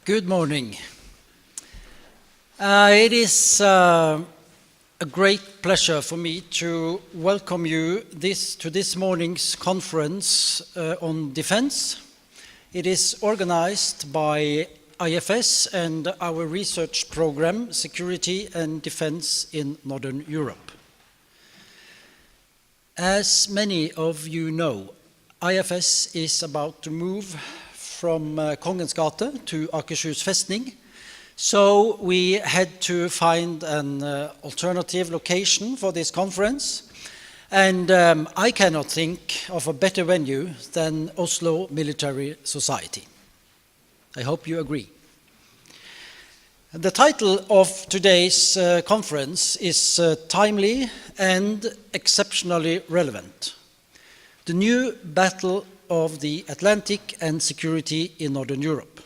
Good morning. It is a great pleasure for me to welcome you to this morning's conference on defense. It is organized by IFS and our research program, Security and Defense in Northern Europe. As many of you know, IFS is about to move from Kongens Gate to Akershus Festning, so we had to find an alternative location for this conference, and I cannot think of a better venue than Oslo Military Society. I hope you agree. The title of today's conference is timely and exceptionally relevant. The new battle of the Atlantic and security in Northern Europe.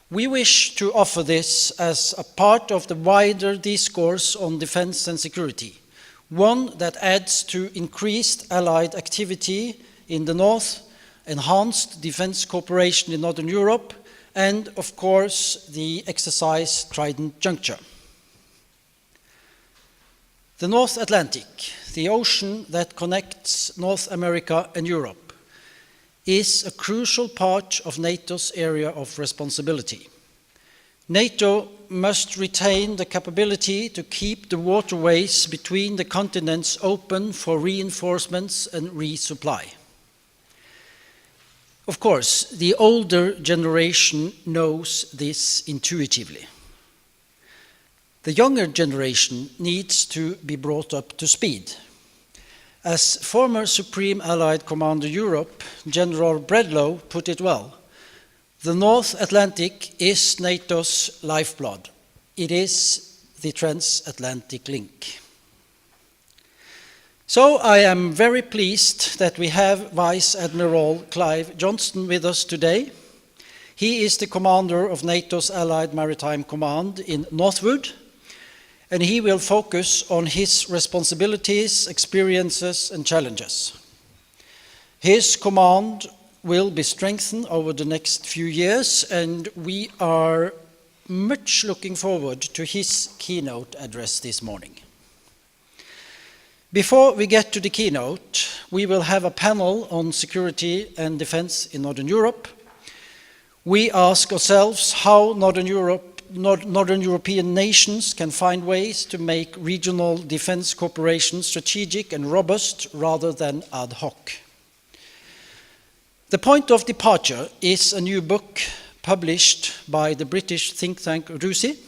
We wish to offer this as a part of the wider discourse on defense and security, one that adds to increased allied activity in the north, enhanced defense cooperation in Northern Europe, and of course the exercise Trident Juncture. The North Atlantic, the ocean that connects North America and Europe, is a crucial part of NATO's area of responsibility. NATO must retain the capability to keep the waterways between the continents open for reinforcements and resupply. Of course, the older generation knows this intuitively. The younger generation needs to be brought up to speed. As former Supreme Allied Commander Europe, General Bredlow, put it well, the North Atlantic is NATO's lifeblood. It is the transatlantic link. So I am very pleased that we have Vice Admiral Clive Johnstone with us today. He is the commander of NATO's Allied Maritime Command in Northwood, and he will focus on his responsibilities, experiences, and challenges. His command will be strengthened over the next few years, and we are much looking forward to his keynote address this morning. Before we get to the keynote, we will have a panel on security and defense in Northern Europe. We ask ourselves how Northern European nations can find ways to make regional defense cooperation strategic and robust rather than ad hoc. The point of departure is a new book published by the British think tank RUSI.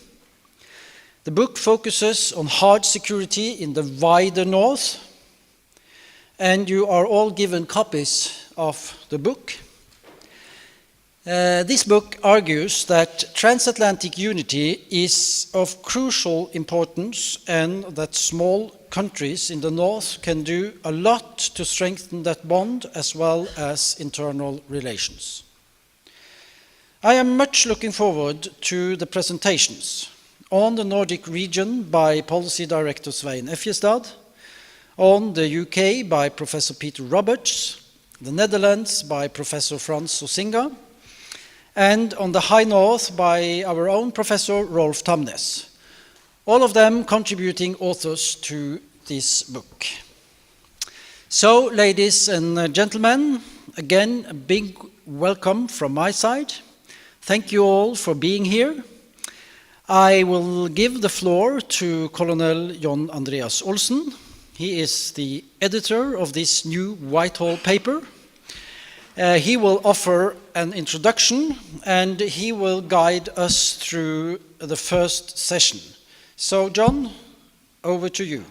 The book focuses on hard security in the wider north, and you are all given copies of the book. This book argues that transatlantic unity is of crucial importance and that small countries in the north can do a lot to strengthen that bond as well as internal relations. I am much looking forward to the presentations on the Nordic region by Policy Director Svein Efjestad, on the UK by Professor Peter Roberts, the Netherlands by Professor Frans Osinga, and on the High North by our own Professor Rolf Tamnes, all of them contributing authors to this book. So, ladies and gentlemen, again, a big welcome from my side. Thank you all for being here. I will give the floor to Colonel John Andreas Olsen. He is the editor of this new Whitehall paper. He will offer an introduction and he will guide us through the first session. So, John, over to you.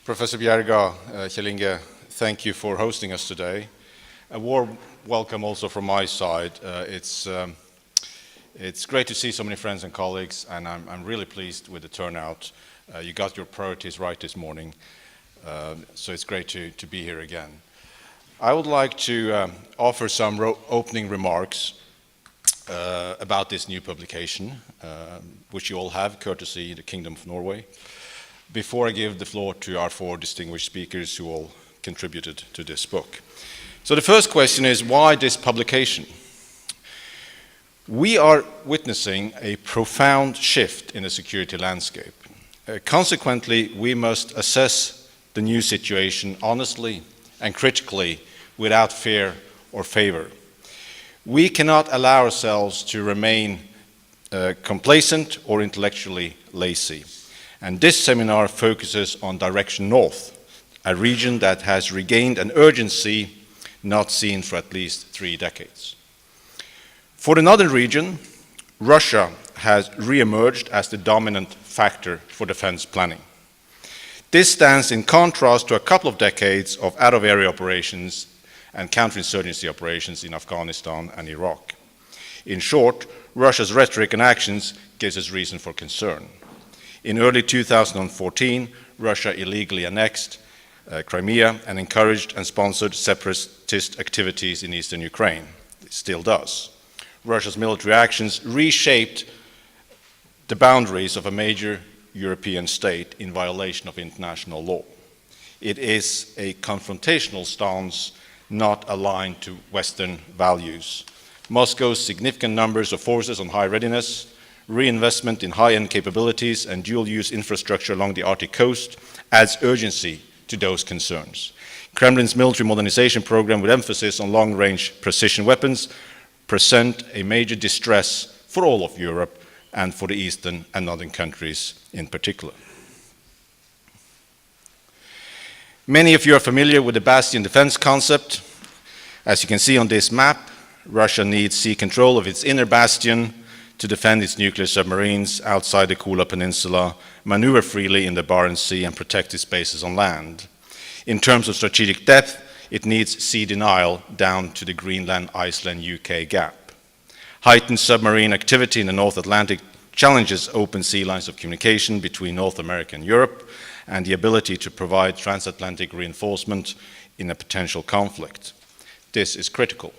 Professor Bjerga, Kjell Inge, thank you for hosting us today. A warm welcome also from my side. It's great to see so many friends and colleagues, and I'm really pleased with the turnout. You got your priorities right this morning, so it's great to be here again. I would like to offer some opening remarks about this new publication, which you all have, courtesy the Kingdom of Norway, before I give the floor to our four distinguished speakers who all contributed to this book. So the first question is, why this publication? We are witnessing a profound shift in the security landscape. Consequently, we must assess the new situation honestly and critically without fear or favor. We cannot allow ourselves to remain complacent or intellectually lazy. And this seminar focuses on Direction North, a region that has regained an urgency not seen for at least 3 decades. For the northern region, Russia has re-emerged as the dominant factor for defense planning. This stands in contrast to a couple of decades of out-of-area operations and counterinsurgency operations in Afghanistan and Iraq. In short, Russia's rhetoric and actions gives us reason for concern. In early 2014, Russia illegally annexed Crimea and encouraged and sponsored separatist activities in eastern Ukraine. It still does. Russia's military actions reshaped the boundaries of a major European state in violation of international law. It is a confrontational stance not aligned to Western values. Moscow's significant numbers of forces on high readiness, reinvestment in high-end capabilities and dual-use infrastructure along the Arctic coast adds urgency to those concerns. Kremlin's military modernization program with emphasis on long-range precision weapons present a major distress for all of Europe and for the eastern and northern countries in particular. Many of you are familiar with the bastion defense concept. As you can see on this map, Russia needs sea control of its inner bastion to defend its nuclear submarines outside the Kola Peninsula, maneuver freely in the Barents Sea and protect its bases on land. In terms of strategic depth, it needs sea denial down to the Greenland, Iceland, UK gap. Heightened submarine activity in the North Atlantic challenges open sea lines of communication between North America and Europe and the ability to provide transatlantic reinforcement in a potential conflict. This is critical.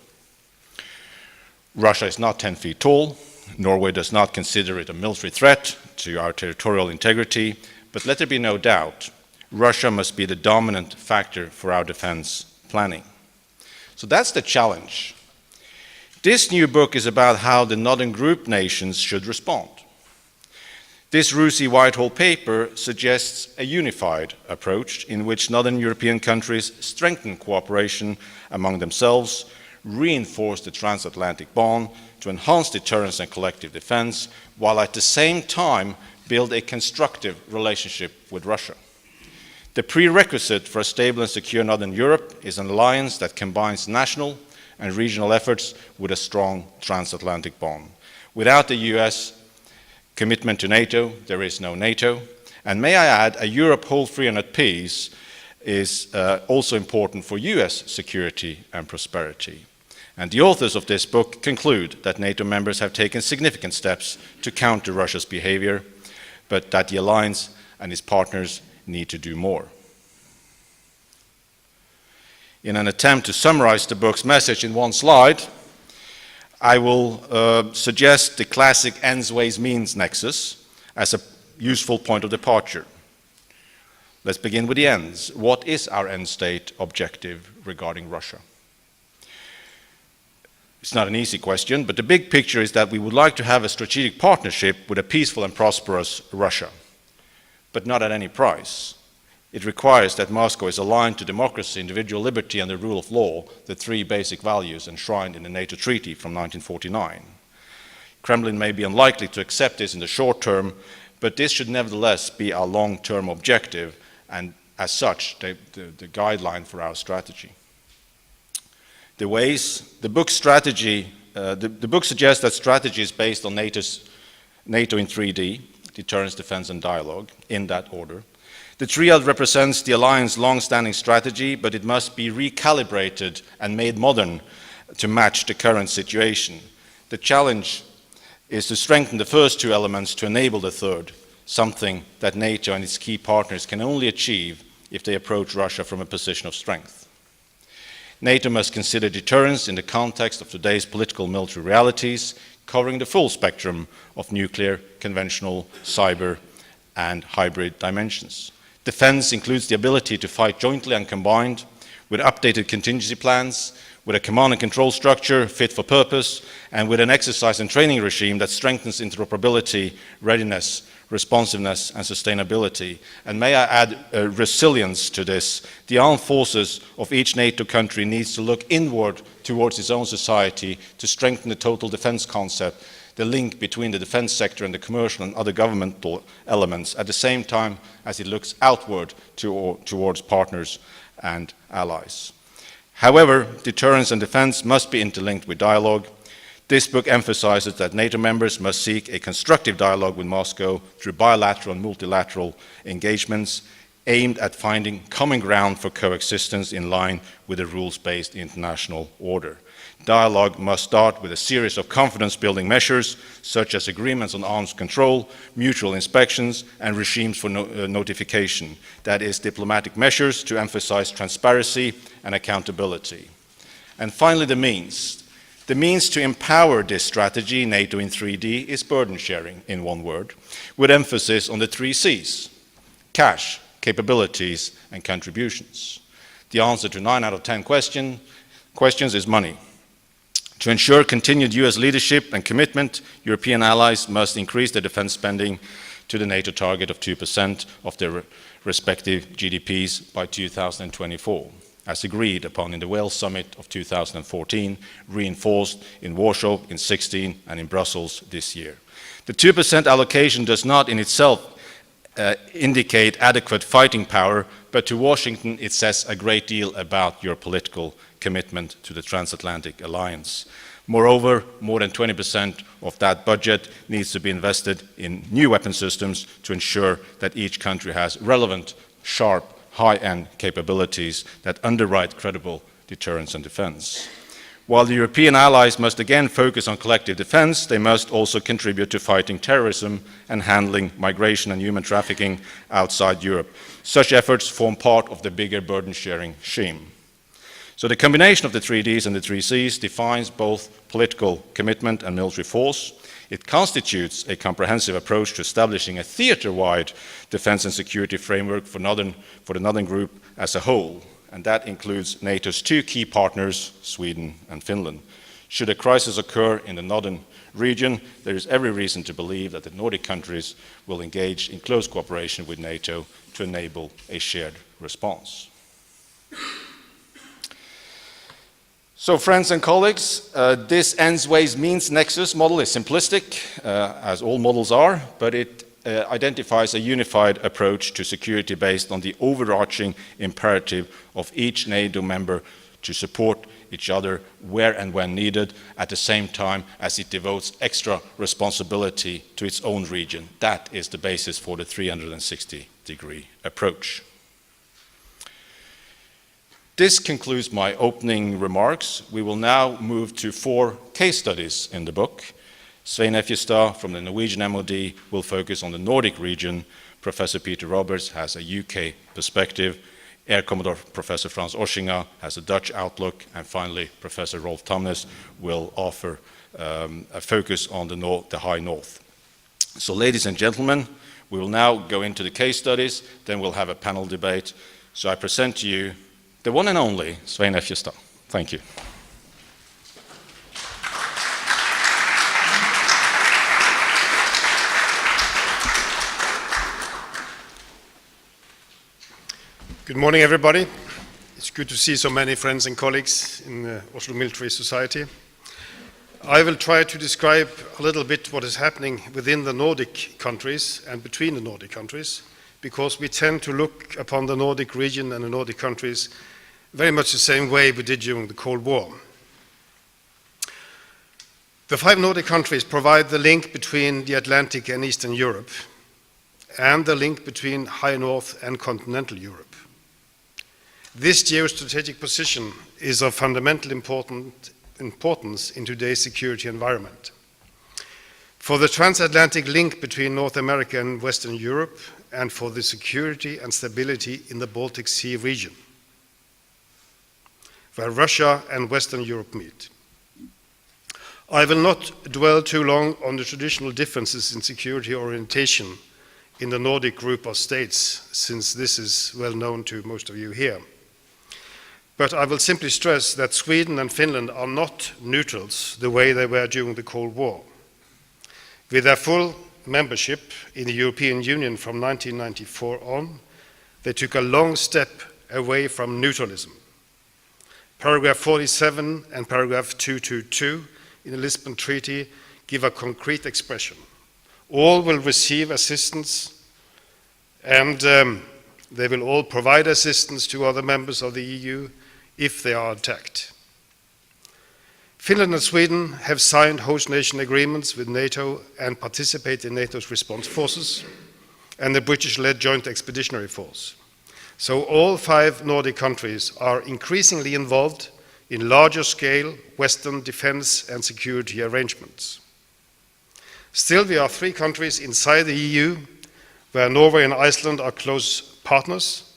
Russia is not 10 feet tall. Norway does not consider it a military threat to our territorial integrity, but let there be no doubt, Russia must be the dominant factor for our defense planning. So that's the challenge. This new book is about how the Northern Group nations should respond. This RUSI whitehall paper suggests a unified approach in which Northern European countries strengthen cooperation among themselves, reinforce the transatlantic bond to enhance deterrence and collective defense, while at the same time build a constructive relationship with Russia. The prerequisite for a stable and secure Northern Europe is an alliance that combines national and regional efforts with a strong transatlantic bond. Without the US commitment to NATO, there is no NATO. And may I add, a Europe whole, free and at peace is also important for US security and prosperity. And the authors of this book conclude that NATO members have taken significant steps to counter Russia's behavior, but that the alliance and its partners need to do more. In an attempt to summarize the book's message in one slide, I will suggest the classic ends, ways, means nexus as a useful point of departure. Let's begin with the ends. What is our end state objective regarding Russia? It's not an easy question, but the big picture is that we would like to have a strategic partnership with a peaceful and prosperous Russia, but not at any price. It requires that Moscow is aligned to democracy, individual liberty, and the rule of law, the 3 basic values enshrined in the NATO Treaty from 1949. Kremlin may be unlikely to accept this in the short term, but this should nevertheless be our long-term objective, and as such, the guideline for our strategy. The ways, the book strategy, the book suggests that strategy is based on NATO in 3D, deterrence, defense, and dialogue, in that order. The triad represents the alliance's long-standing strategy, but it must be recalibrated and made modern to match the current situation. The challenge is to strengthen the first 2 elements to enable the third, something that NATO and its key partners can only achieve if they approach Russia from a position of strength. NATO must consider deterrence in the context of today's political military realities, covering the full spectrum of nuclear, conventional, cyber, and hybrid dimensions. Defense includes the ability to fight jointly and combined, with updated contingency plans, with a command and control structure fit for purpose, and with an exercise and training regime that strengthens interoperability, readiness, responsiveness, and sustainability. And may I add resilience to this. The armed forces of each NATO country needs to look inward towards its own society to strengthen the total defense concept, the link between the defense sector and the commercial and other governmental elements, at the same time as it looks outward towards partners and allies. However, deterrence and defense must be interlinked with dialogue. This book emphasizes that NATO members must seek a constructive dialogue with Moscow through bilateral and multilateral engagements aimed at finding common ground for coexistence in line with a rules-based international order. Dialogue must start with a series of confidence-building measures, such as agreements on arms control, mutual inspections, and regimes for notification. That is, diplomatic measures to emphasize transparency and accountability. And finally, the means. The means to empower this strategy, NATO in 3D, is burden sharing, in one word, with emphasis on the 3 Cs: cash, capabilities, and contributions. The answer to 9 out of 10 questions is money. To ensure continued US leadership and commitment, European allies must increase their defense spending to the NATO target of 2% of their respective GDPs by 2024, as agreed upon in the Wales Summit of 2014, reinforced in Warsaw in 2016 and in Brussels this year. The 2% allocation does not in itself indicate adequate fighting power, but to Washington it says a great deal about your political commitment to the transatlantic alliance. Moreover, more than 20% of that budget needs to be invested in new weapon systems to ensure that each country has relevant, sharp, high-end capabilities that underwrite credible deterrence and defense. While the European allies must again focus on collective defense, they must also contribute to fighting terrorism and handling migration and human trafficking outside Europe. Such efforts form part of the bigger burden-sharing scheme. So the combination of the 3Ds and the 3Cs defines both political commitment and military force. It constitutes a comprehensive approach to establishing a theater-wide defense and security framework for the Northern Group as a whole, and that includes NATO's 2 key partners, Sweden and Finland. Should a crisis occur in the northern region, there is every reason to believe that the Nordic countries will engage in close cooperation with NATO to enable a shared response. So, friends and colleagues, this ends ways means nexus model is simplistic, as all models are, but it identifies a unified approach to security based on the overarching imperative of each NATO member to support each other where and when needed, at the same time as it devotes extra responsibility to its own region. That is the basis for the 360-degree approach. This concludes my opening remarks. We will now move to 4 case studies in the book. Svein Efjestad from the Norwegian MOD will focus on the Nordic region. Professor Peter Roberts has a UK perspective. Air Commodore Professor Frans Osinga has a Dutch outlook. And finally, Professor Rolf Tamnes will offer a focus on the High North. So, ladies and gentlemen, we will now go into the case studies, then we'll have a panel debate. So I present to you the one and only Svein Efjestad. Thank you. Good morning, everybody. It's good to see so many friends and colleagues in the Oslo Military Society. I will try to describe a little bit what is happening within the Nordic countries and between the Nordic countries, because we tend to look upon the Nordic region and the Nordic countries very much the same way we did during the Cold War. The 5 Nordic countries provide the link between the Atlantic and Eastern Europe, and the link between High North and continental Europe. This geostrategic position is of fundamental importance in today's security environment. For the transatlantic link between North America and Western Europe, and for the security and stability in the Baltic Sea region. where Russia and Western Europe meet. I will not dwell too long on the traditional differences in security orientation in the Nordic group of states, since this is well known to most of you here. But I will simply stress that Sweden and Finland are not neutrals the way they were during the Cold War. With their full membership in the European Union from 1994 on, they took a long step away from neutralism. Paragraph 47 and paragraph 222 in the Lisbon Treaty give a concrete expression. All will receive assistance, and they will all provide assistance to other members of the EU if they are attacked. Finland and Sweden have signed host nation agreements with NATO and participate in NATO's response forces and the British-led Joint Expeditionary Force. So all 5 Nordic countries are increasingly involved in larger scale Western defense and security arrangements. Still, we are 3 countries inside the EU where Norway and Iceland are close partners.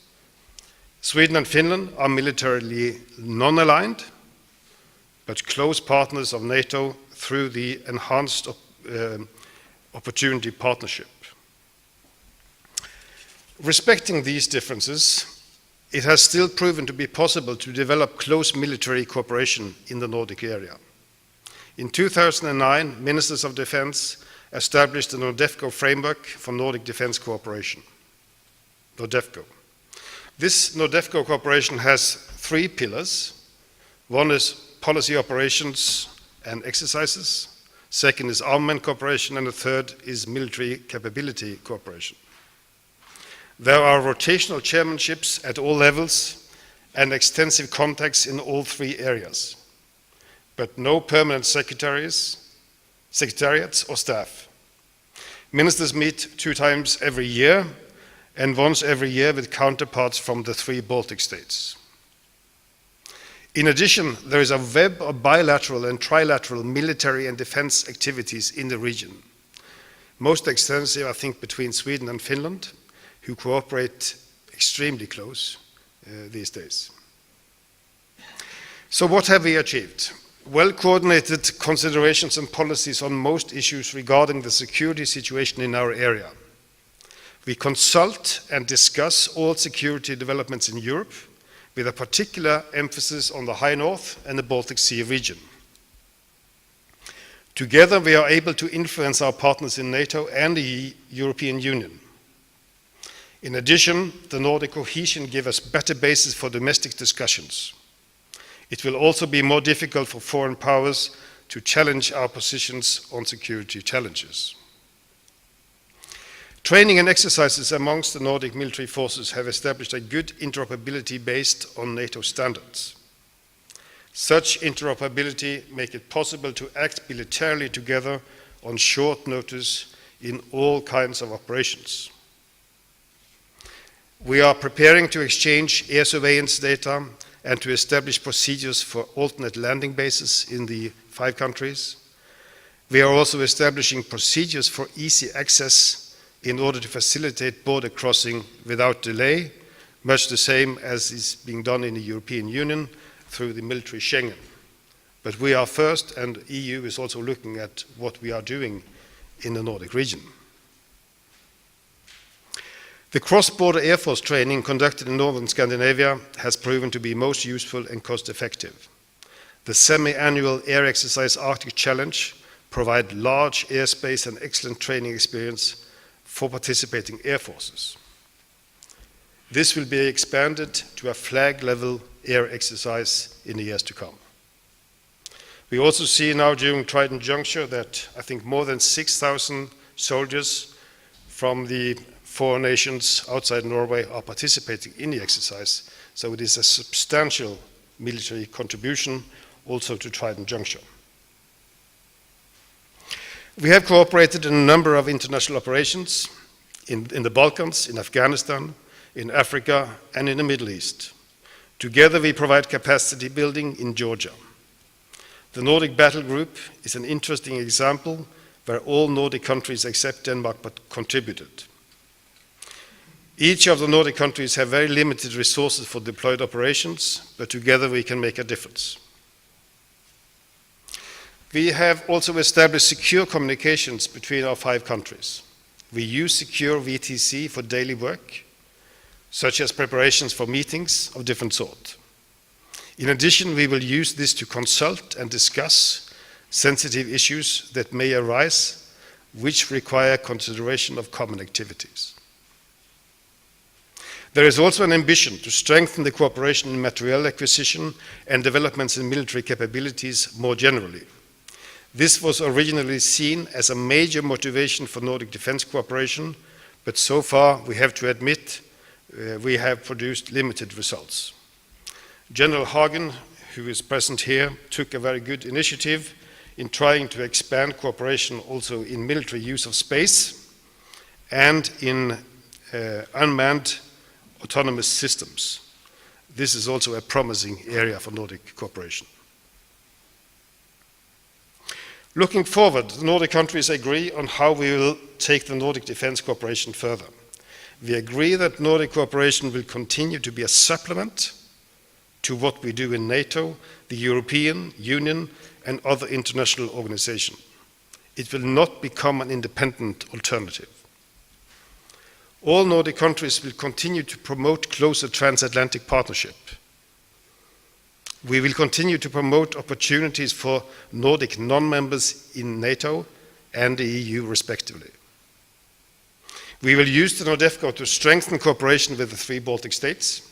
Sweden and Finland are militarily non-aligned, but close partners of NATO through the enhanced opportunity partnership. Respecting these differences, it has still proven to be possible to develop close military cooperation in the Nordic area. In 2009, Ministers of Defense established the NORDEFCO framework for Nordic defense cooperation, NORDEFCO. This NORDEFCO cooperation has 3 pillars. One is policy operations and exercises. Second is armament cooperation, and the third is military capability cooperation. There are rotational chairmanships at all levels and extensive contacts in all 3 areas, but no permanent secretariats or staff. Ministers meet 2 times every year and once every year with counterparts from the 3 Baltic states. In addition, there is a web of bilateral and trilateral military and defense activities in the region. Most extensive, I think, between Sweden and Finland, who cooperate extremely close these days. So what have we achieved? Well-coordinated considerations and policies on most issues regarding the security situation in our area. We consult and discuss all security developments in Europe, with a particular emphasis on the High North and the Baltic Sea region. Together, we are able to influence our partners in NATO and the European Union. In addition, the Nordic cohesion gives us better basis for domestic discussions. It will also be more difficult for foreign powers to challenge our positions on security challenges. Training and exercises amongst the Nordic military forces have established a good interoperability based on NATO standards. Such interoperability makes it possible to act militarily together on short notice in all kinds of operations. We are preparing to exchange air surveillance data and to establish procedures for alternate landing bases in the 5 countries. We are also establishing procedures for easy access in order to facilitate border crossing without delay, much the same as is being done in the European Union through the military Schengen. But we are first, and the EU is also looking at what we are doing in the Nordic region. The cross-border Air Force training conducted in northern Scandinavia has proven to be most useful and cost-effective. The semi-annual air exercise Arctic Challenge provide large airspace and excellent training experience for participating air forces. This will be expanded to a flag-level air exercise in the years to come. We also see now during Trident Juncture that I think more than 6,000 soldiers from the 4 nations outside Norway are participating in the exercise, so it is a substantial military contribution also to Trident Juncture. We have cooperated in a number of international operations in the Balkans, in Afghanistan, in Africa, and in the Middle East. Together we provide capacity building in Georgia. The Nordic Battle Group is an interesting example where all Nordic countries except Denmark contributed. Each of the Nordic countries have very limited resources for deployed operations, but together we can make a difference. We have also established secure communications between our 5 countries. We use secure VTC for daily work, such as preparations for meetings of different sort. In addition, we will use this to consult and discuss sensitive issues that may arise, which require consideration of common activities. There is also an ambition to strengthen the cooperation in materiel acquisition and developments in military capabilities more generally. This was originally seen as a major motivation for Nordic defense cooperation, but so far we have to admit we have produced limited results. General Hagen, who is present here, took a very good initiative in trying to expand cooperation also in military use of space and in unmanned autonomous systems. This is also a promising area for Nordic cooperation. Looking forward, the Nordic countries agree on how we will take the Nordic defense cooperation further. We agree that Nordic cooperation will continue to be a supplement to what we do in NATO, the European Union, and other international organizations. It will not become an independent alternative. All Nordic countries will continue to promote closer transatlantic partnership. We will continue to promote opportunities for Nordic non-members in NATO and the EU respectively. We will use the NORDEFCO to strengthen cooperation with the 3 Baltic states.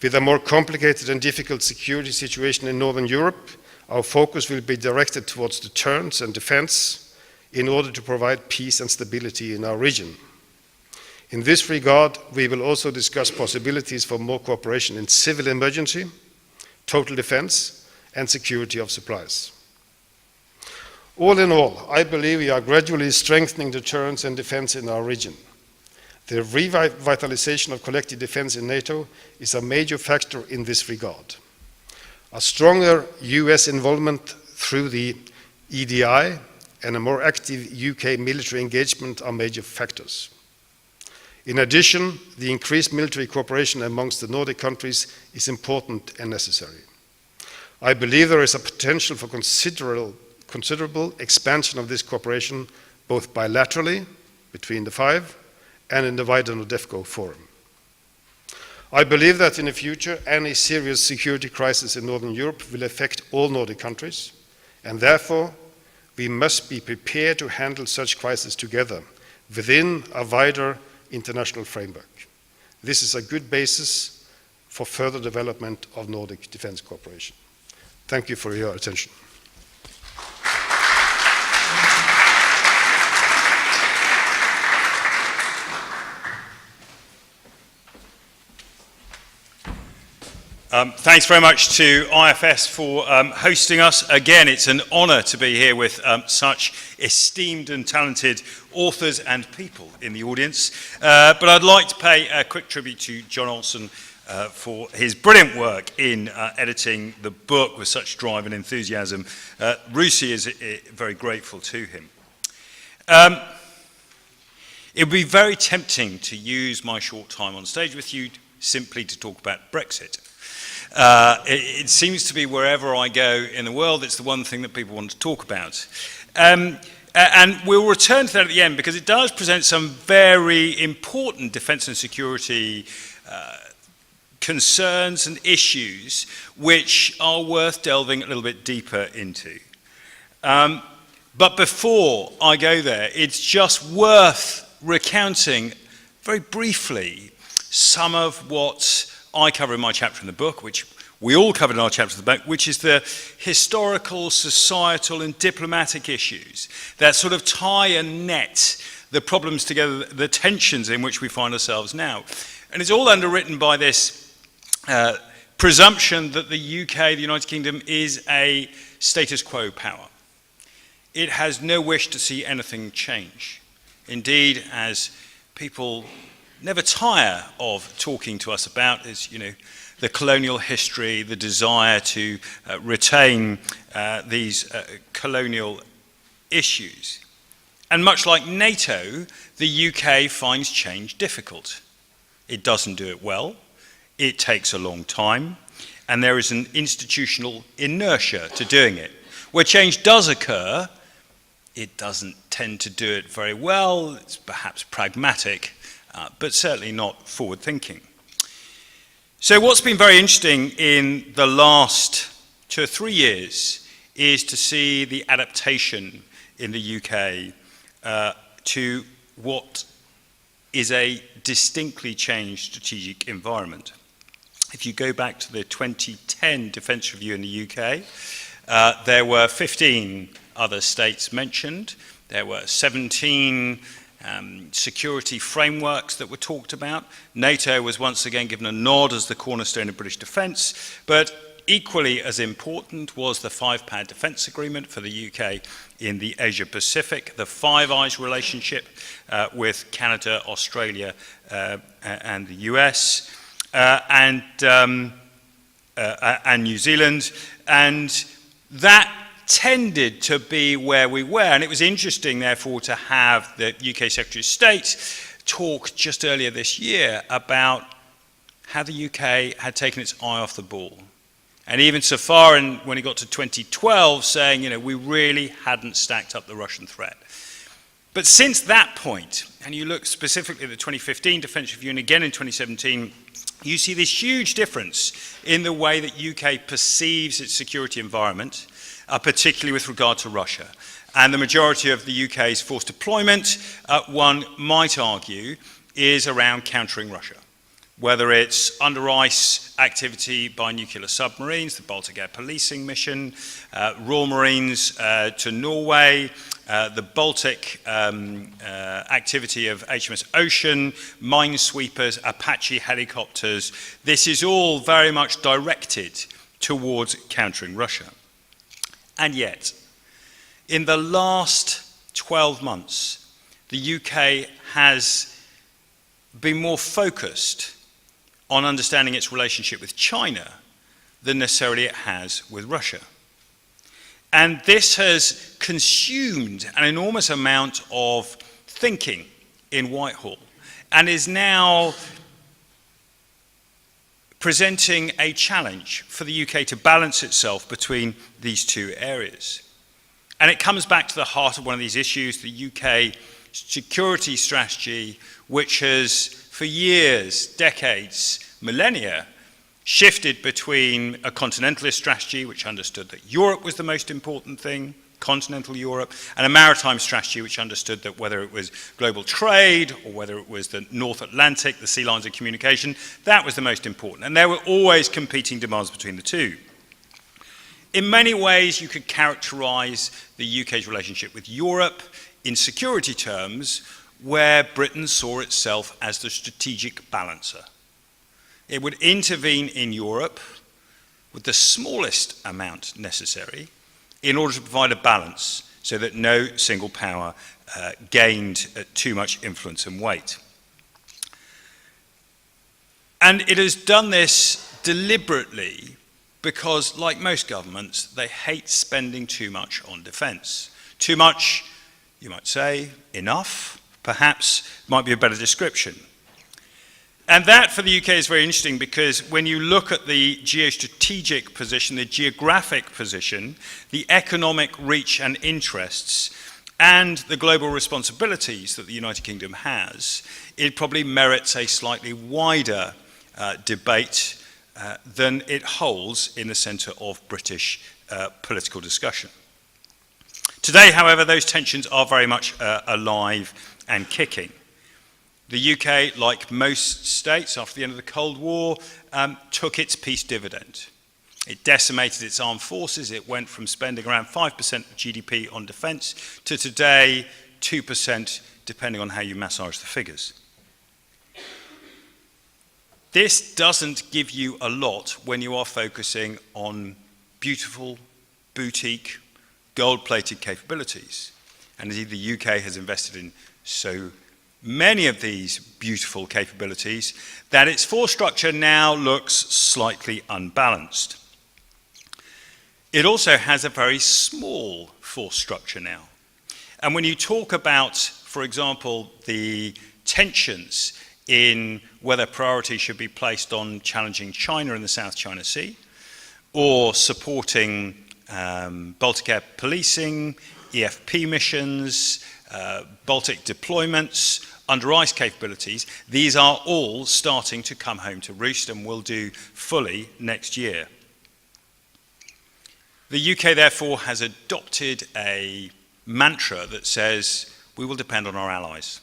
With a more complicated and difficult security situation in Northern Europe, our focus will be directed towards deterrence and defense in order to provide peace and stability in our region. In this regard, we will also discuss possibilities for more cooperation in civil emergency, total defense, and security of supplies. All in all, I believe we are gradually strengthening deterrence and defense in our region. The revitalization of collective defense in NATO is a major factor in this regard. A stronger US involvement through the EDI and a more active UK military engagement are major factors. In addition, the increased military cooperation amongst the Nordic countries is important and necessary. I believe there is a potential for considerable expansion of this cooperation, both bilaterally between the 5 and in the wider NORDEFCO forum. I believe that in the future, any serious security crisis in Northern Europe will affect all Nordic countries, and therefore we must be prepared to handle such crises together within a wider international framework. This is a good basis for further development of Nordic defense cooperation. Thank you for your attention. Thanks very much to IFS for hosting us. Again, it's an honour to be here with such esteemed and talented authors and people in the audience. But I'd like to pay a quick tribute to John Olsen for his brilliant work in editing the book with such drive and enthusiasm. RUSI is very grateful to him. It would be very tempting to use my short time on stage with you simply to talk about Brexit. It seems to be wherever I go in the world, it's the one thing that people want to talk about. And we'll return to that at the end because it does present some very important defence and security concerns and issues which are worth delving a little bit deeper into. But before I go there, it's just worth recounting very briefly some of what I cover in my chapter in the book, which we all covered in our chapter in the book, which is the historical, societal and diplomatic issues that sort of tie and net the problems together, the tensions in which we find ourselves now. And it's all underwritten by this presumption that the UK, the United Kingdom, is a status quo power. It has no wish to see anything change. Indeed, as people never tire of talking to us about is, the colonial history, the desire to retain these colonial issues. And much like NATO, the UK finds change difficult. It doesn't do it well, it takes a long time, and there is an institutional inertia to doing it. Where change does occur, it doesn't tend to do it very well, it's perhaps pragmatic, but certainly not forward-thinking. So what's been very interesting in the last 2 or 3 years is to see the adaptation in the UK to what is a distinctly changed strategic environment. If you go back to the 2010 Defence Review in the UK, there were 15 other states mentioned. There were 17 security frameworks that were talked about. NATO was once again given a nod as the cornerstone of British defence, but equally as important was the Five-Power Defence Agreement for the UK in the Asia-Pacific, the Five Eyes relationship with Canada, Australia and the US, and New Zealand, and that tended to be where we were. And it was interesting, therefore, to have the UK Secretary of State talk just earlier this year about how the UK had taken its eye off the ball. And even so far, when it got to 2012, saying, you know, we really hadn't stacked up the Russian threat. But since that point, and you look specifically at the 2015 Defence Review, and again in 2017, you see this huge difference in the way that UK perceives its security environment, particularly with regard to Russia. And the majority of the UK's force deployment, one might argue, is around countering Russia. Whether it's under ice activity by nuclear submarines, the Baltic Air Policing Mission, Royal Marines to Norway, the Baltic activity of HMS Ocean, minesweepers, Apache helicopters. This is all very much directed towards countering Russia. And yet, in the last 12 months, the UK has been more focused on understanding its relationship with China than necessarily it has with Russia. And this has consumed an enormous amount of thinking in Whitehall and is now presenting a challenge for the UK to balance itself between these two areas. And it comes back to the heart of one of these issues, the UK security strategy, which has for years, decades, millennia, shifted between a continentalist strategy, which understood that Europe was the most important thing, continental Europe, and a maritime strategy, which understood that whether it was global trade or whether it was the North Atlantic, the sea lines of communication, that was the most important. And there were always competing demands between the two. In many ways, you could characterize the UK's relationship with Europe in security terms, where Britain saw itself as the strategic balancer. It would intervene in Europe with the smallest amount necessary in order to provide a balance so that no single power gained too much influence and weight. And it has done this deliberately because, like most governments, they hate spending too much on defence. Too much, you might say, enough, perhaps, might be a better description. And that for the UK is very interesting because when you look at the geostrategic position, the geographic position, the economic reach and interests, and the global responsibilities that the United Kingdom has, it probably merits a slightly wider debate than it holds in the centre of British political discussion. Today, however, those tensions are very much alive and kicking. The UK, like most states after the end of the Cold War, took its peace dividend. It decimated its armed forces. It went from spending around 5% of GDP on defence to today 2%, depending on how you massage the figures. This doesn't give you a lot when you are focusing on beautiful, boutique, gold-plated capabilities. And indeed, the UK has invested in so many of these beautiful capabilities that its force structure now looks slightly unbalanced. It also has a very small force structure now. And when you talk about, for example, the tensions in whether priority should be placed on challenging China in the South China Sea, or supporting Baltic air policing, EFP missions, Baltic deployments, under ice capabilities, these are all starting to come home to roost and will do fully next year. The UK, therefore, has adopted a mantra that says we will depend on our allies.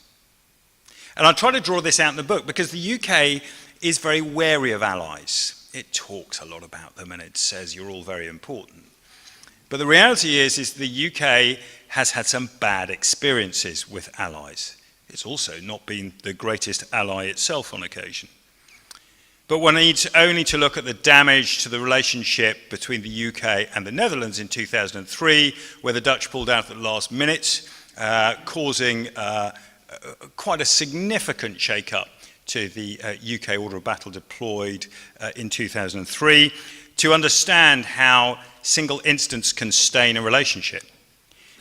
And I try to draw this out in the book because the UK is very wary of allies. It talks a lot about them and it says you're all very important. But the reality is the UK has had some bad experiences with allies. It's also not been the greatest ally itself on occasion. But one needs only to look at the damage to the relationship between the UK and the Netherlands in 2003, where the Dutch pulled out at the last minute, causing quite a significant shake-up to the UK order of battle deployed in 2003, to understand how single instance can stain a relationship.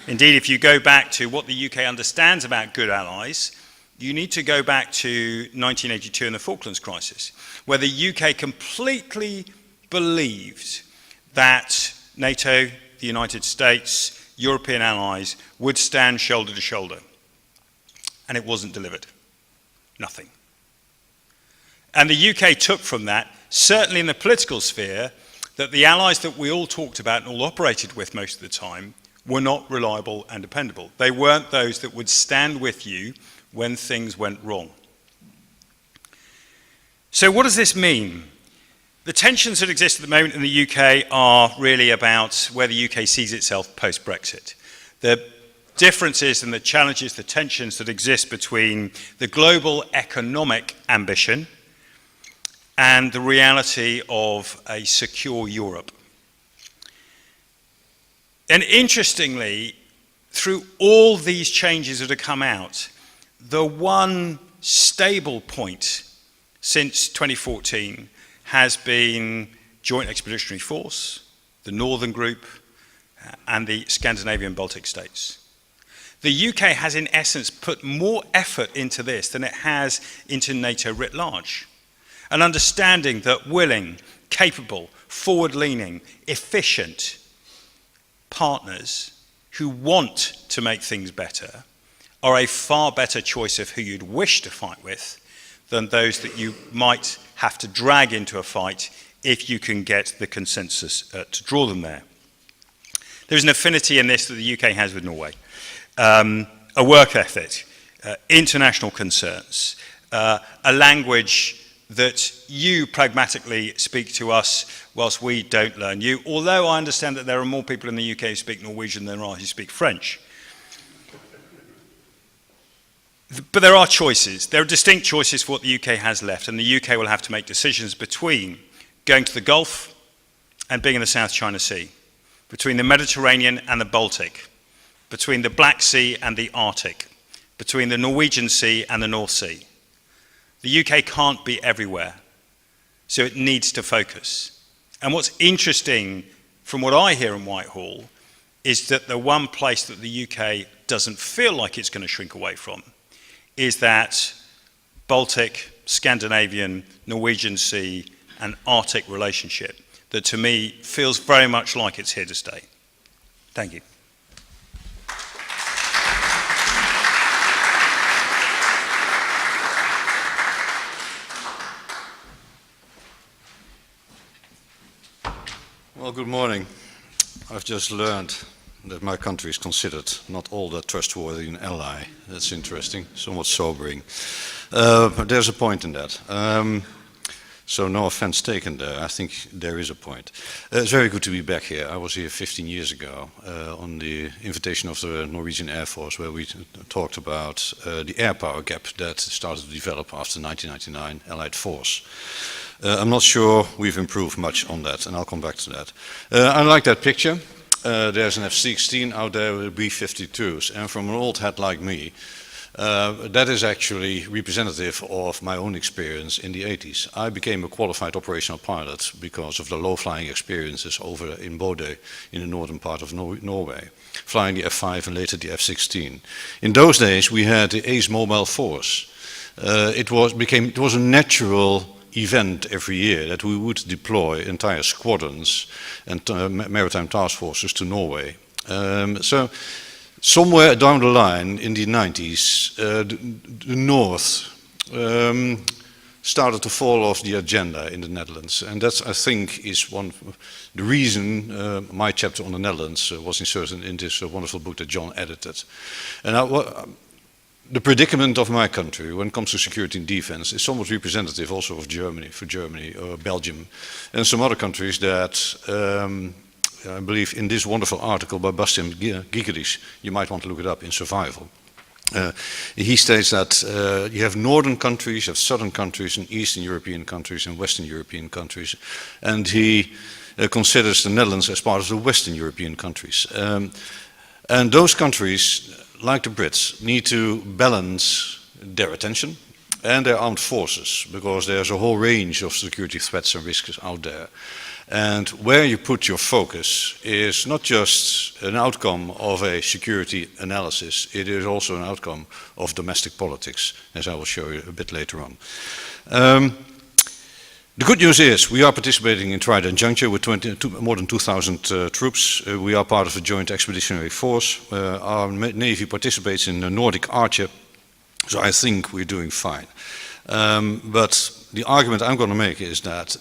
Indeed, if you go back to what the UK understands about good allies, you need to go back to 1982 and the Falklands crisis, where the UK completely believed that NATO, the United States, European allies would stand shoulder to shoulder. And it wasn't delivered. Nothing. And the UK took from that, certainly in the political sphere, that the allies that we all talked about and all operated with most of the time were not reliable and dependable. They weren't those that would stand with you when things went wrong. So what does this mean? The tensions that exist at the moment in the UK are really about where the UK sees itself post-Brexit. The differences and the challenges, the tensions that exist between the global economic ambition and the reality of a secure Europe. And interestingly, through all these changes that have come out, the one stable point since 2014 has been Joint Expeditionary Force, the Northern Group, and the Scandinavian Baltic states. The UK has in essence put more effort into this than it has into NATO writ large. An understanding that willing, capable, forward-leaning, efficient partners who want to make things better are a far better choice of who you'd wish to fight with than those that you might have to drag into a fight if you can get the consensus to draw them there. There's an affinity in this that the UK has with Norway. A work ethic, international concerns, a language that you pragmatically speak to us whilst we don't learn you, although I understand that there are more people in the UK who speak Norwegian than there are who speak French. But there are choices. There are distinct choices for what the UK has left, and the UK will have to make decisions between going to the Gulf and being in the South China Sea, between the Mediterranean and the Baltic, between the Black Sea and the Arctic, between the Norwegian Sea and the North Sea. The UK can't be everywhere, so it needs to focus. And what's interesting from what I hear in Whitehall is that the one place that the UK doesn't feel like it's going to shrink away from is that Baltic, Scandinavian, Norwegian Sea and Arctic relationship that to me feels very much like it's here to stay. Thank you. Well, good morning. I've just learned that my country is considered not all that trustworthy an ally. That's interesting, somewhat sobering. But there's a point in that. So no offense taken there. I think there is a point. It's very good to be back here. I was here 15 years ago on the invitation of the Norwegian Air Force, where we talked about the air power gap that started to develop after 1999 Allied force. I'm not sure we've improved much on that, and I'll come back to that. I like that picture. There's an F-16 out there with B-52s, and from an old hat like me, That is actually representative of my own experience in the 80s. I became a qualified operational pilot because of the low-flying experiences over in Bodø in the northern part of Norway, flying the F-5 and later the F-16. In those days we had the Ace Mobile Force. It was a natural event every year that we would deploy entire squadrons and maritime task forces to Norway. So somewhere down the line in the 90s, the North started to fall off the agenda in the Netherlands, and that's, I think, is the reason my chapter on the Netherlands was inserted in this wonderful book that John edited. And the predicament of my country when it comes to security and defense is somewhat representative also of Germany, for Germany or Belgium, and some other countries that I believe in this wonderful article by Bastian Gigerich, you might want to look it up, in Survival. He states that you have northern countries, you have southern countries, and Eastern European countries and Western European countries, and he considers the Netherlands as part of the Western European countries. And those countries, like the Brits, need to balance their attention and their armed forces, because there's a whole range of security threats and risks out there. And where you put your focus is not just an outcome of a security analysis, it is also an outcome of domestic politics, as I will show you a bit later on. The good news is we are participating in Trident Juncture with more than 2,000 troops. We are part of a joint expeditionary force. Our Navy participates in the Nordic Archer, so I think we're doing fine. But the argument I'm going to make is that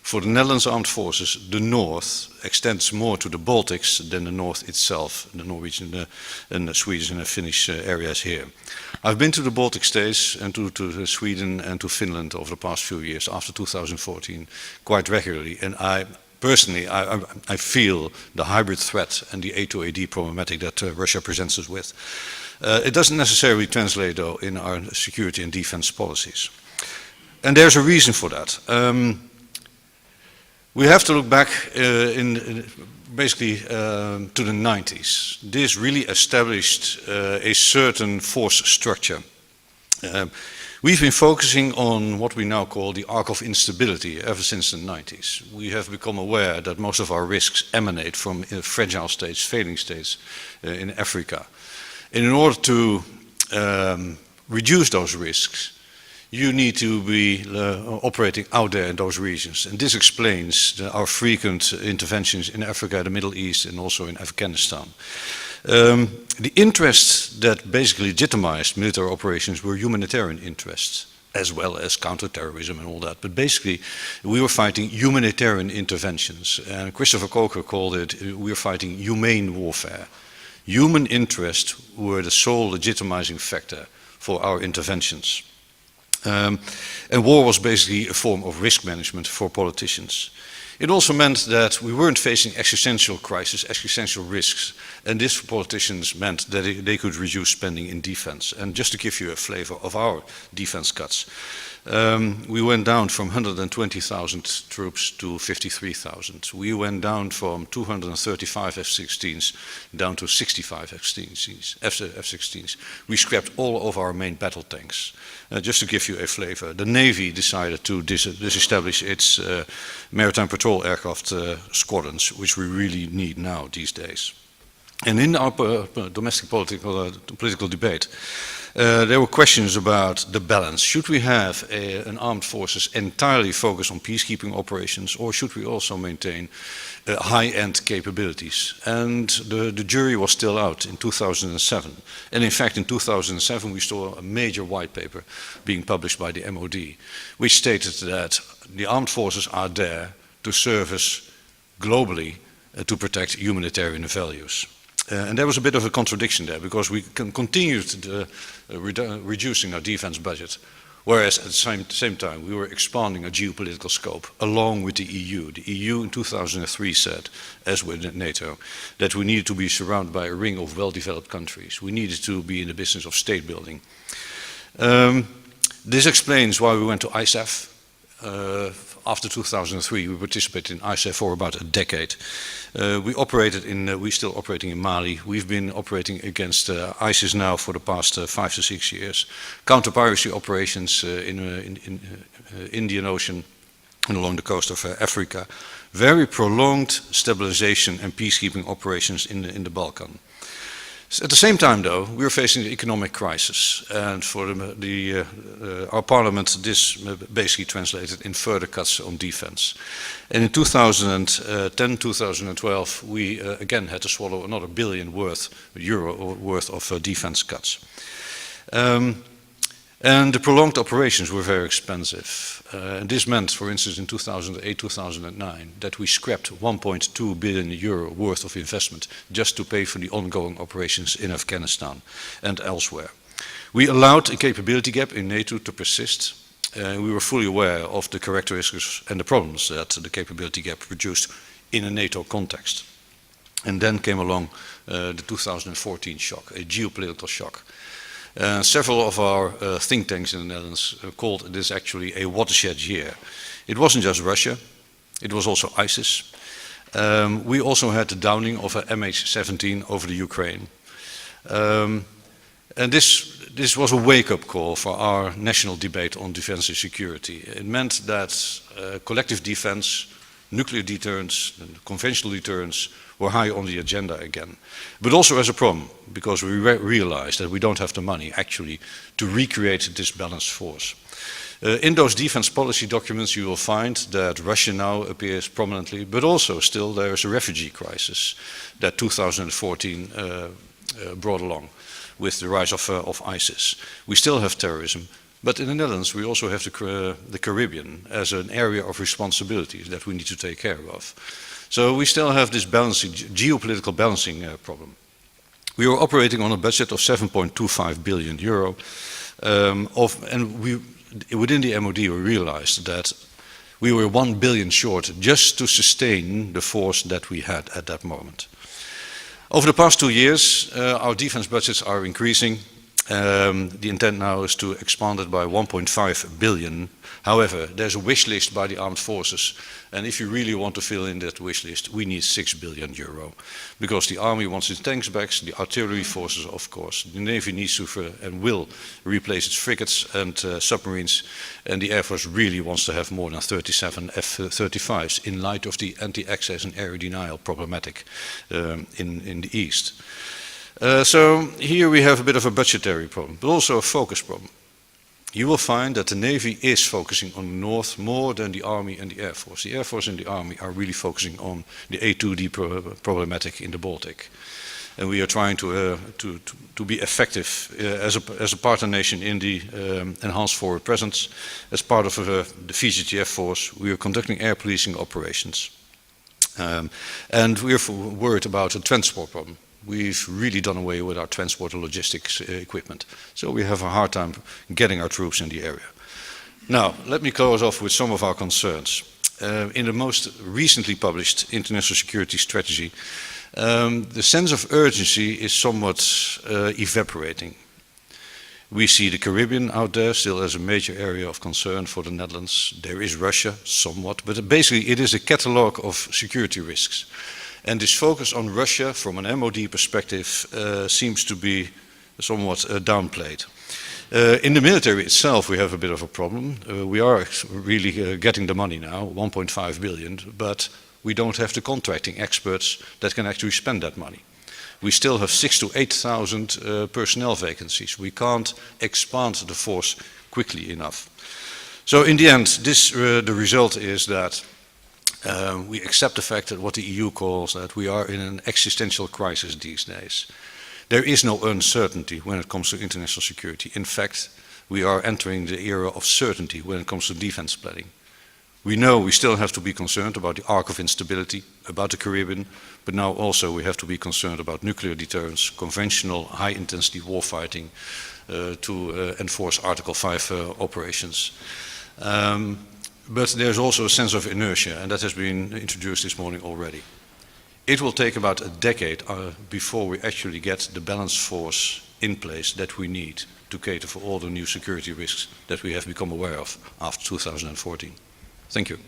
for the Netherlands Armed Forces, the north extends more to the Baltics than the north itself, the Norwegian and the Swedish and the Finnish areas here. I've been to the Baltic states and to Sweden and to Finland over the past few years, after 2014, quite regularly, and I feel the hybrid threat and the A2AD problematic that Russia presents us with. It doesn't necessarily translate, though, in our security and defense policies. And there's a reason for that. We have to look back basically to the 90s. This really established a certain force structure. We've been focusing on what we now call the arc of instability ever since the 90s. We have become aware that most of our risks emanate from fragile states, failing states in Africa. And in order to reduce those risks, you need to be operating out there in those regions. And this explains our frequent interventions in Africa, the Middle East, and also in Afghanistan. The interests that basically legitimized military operations were humanitarian interests, as well as counterterrorism and all that. But basically, we were fighting humanitarian interventions. And Christopher Coker called it, we were fighting humane warfare. Human interests were the sole legitimizing factor for our interventions. And war was basically a form of risk management for politicians. It also meant that we weren't facing existential crises, existential risks, and this for politicians meant that they could reduce spending in defense. And just to give you a flavor of our defense cuts, we went down from 120,000 troops to 53,000. We went down from 235 F-16s down to 65 F-16s. We scrapped all of our main battle tanks. Just to give you a flavor, the Navy decided to disestablish its maritime patrol aircraft squadrons, which we really need now these days. And in our domestic political debate, there were questions about the balance. Should we have an armed forces entirely focused on peacekeeping operations, or should we also maintain high-end capabilities? And the jury was still out in 2007. And in fact, in 2007, we saw a major white paper being published by the MOD, which stated that the armed forces are there to service globally to protect humanitarian values. And there was a bit of a contradiction there, because we continued reducing our defense budget, whereas at the same time we were expanding our geopolitical scope along with the EU. The EU in 2003 said, as with NATO, that we needed to be surrounded by a ring of well-developed countries. We needed to be in the business of state building. This explains why we went to ISAF. after 2003, we participated in ISAF for about a decade. We're still operating in Mali. We've been operating against ISIS now for the past 5 to 6 years. Counter-piracy operations in Indian Ocean and along the coast of Africa. Very prolonged stabilization and peacekeeping operations in the Balkan. At the same time, though, we are facing the economic crisis, and for our parliament, this basically translated in further cuts on defense. And in 2010-2012, we again had to swallow another €1 billion worth of defense cuts. And the prolonged operations were very expensive. And this meant, for instance, in 2008-2009, that we scrapped €1.2 billion worth of investment just to pay for the ongoing operations in Afghanistan and elsewhere. We allowed a capability gap in NATO to persist. We were fully aware of the characteristics and the problems that the capability gap produced in a NATO context. And then came along the 2014 shock, a geopolitical shock. Several of our think tanks in the Netherlands called this actually a watershed year. It wasn't just Russia, it was also ISIS. We also had the downing of a MH17 over the Ukraine. And this was a wake-up call for our national debate on defense and security. It meant that collective defense, nuclear deterrence, and conventional deterrence were high on the agenda again. But also as a problem, because we realized that we don't have the money actually to recreate this balanced force. In those defense policy documents you will find that Russia now appears prominently, but also still there is a refugee crisis that 2014 brought along with the rise of ISIS. We still have terrorism, but in the Netherlands we also have the Caribbean as an area of responsibilities that we need to take care of. So we still have this geopolitical balancing problem. We are operating on a budget of €7.25 billion, and within the MOD we realized that we were 1 billion short just to sustain the force that we had at that moment. Over the past 2 years, our defense budgets are increasing. The intent now is to expand it by 1.5 billion. However, there's a wish list by the armed forces, and if you really want to fill in that wish list, we need €6 billion. Because the army wants its tanks back, the artillery forces, of course. The Navy needs to and will replace its frigates and submarines, and the Air Force really wants to have more than 37 F-35s in light of the anti-access and area denial problematic in the East. So here we have a bit of a budgetary problem, but also a focus problem. You will find that the Navy is focusing on the North more than the Army and the Air Force. The Air Force and the Army are really focusing on the A2D problematic in the Baltic. And we are trying to be effective as a partner nation in the enhanced forward presence. As part of the VGTF force, we are conducting air policing operations. And we are worried about a transport problem. We've really done away with our transport and logistics equipment. So we have a hard time getting our troops in the area. Now, let me close off with some of our concerns. In the most recently published International Security Strategy, the sense of urgency is somewhat evaporating. We see the Caribbean out there still as a major area of concern for the Netherlands. There is Russia, somewhat, but basically it is a catalogue of security risks. And this focus on Russia from an MOD perspective seems to be somewhat downplayed. In the military itself we have a bit of a problem. We are really getting the money now, 1.5 billion, but we don't have the contracting experts that can actually spend that money. We still have 6,000 to 8,000 personnel vacancies. We can't expand the force quickly enough. So in the end, the result is that we accept the fact that what the EU calls that we are in an existential crisis these days. There is no uncertainty when it comes to international security. In fact, we are entering the era of certainty when it comes to defense planning. We know we still have to be concerned about the arc of instability, about the Caribbean, but now also we have to be concerned about nuclear deterrence, conventional high-intensity warfighting to enforce Article 5 operations. But there's also a sense of inertia, and that has been introduced this morning already. It will take about a decade before we actually get the balanced force in place that we need to cater for all the new security risks that we have become aware of after 2014. Thank you.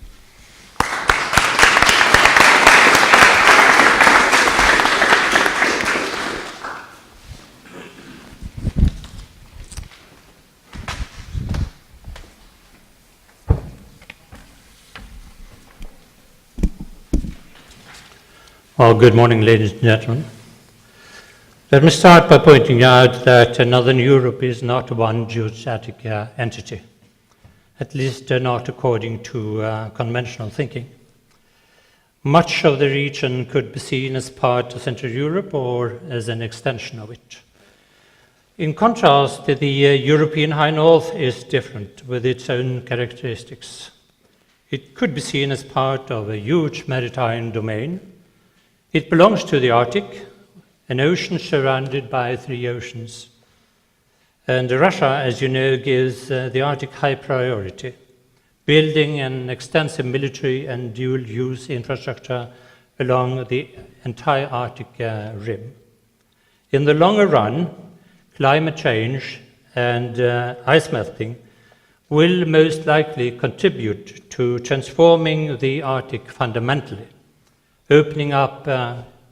Well, good morning, ladies and gentlemen. Let me start by pointing out that Northern Europe is not one geostatic entity, at least not according to conventional thinking. Much of the region could be seen as part of Central Europe or as an extension of it. In contrast, the European High North is different with its own characteristics. It could be seen as part of a huge maritime domain. It belongs to the Arctic, an ocean surrounded by 3 oceans. And Russia, as you know, gives the Arctic high priority, building an extensive military and dual-use infrastructure along the entire Arctic rim. In the longer run, climate change and ice melting will most likely contribute to transforming the Arctic fundamentally, opening up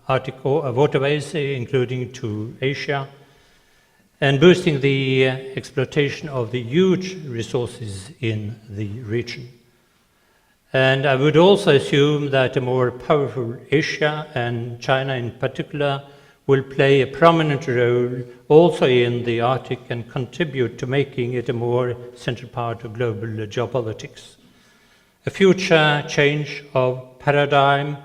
Arctic waterways, including to Asia, and boosting the exploitation of the huge resources in the region. And I would also assume that a more powerful Asia, and China in particular, will play a prominent role also in the Arctic and contribute to making it a more central part of global geopolitics. A future change of paradigm,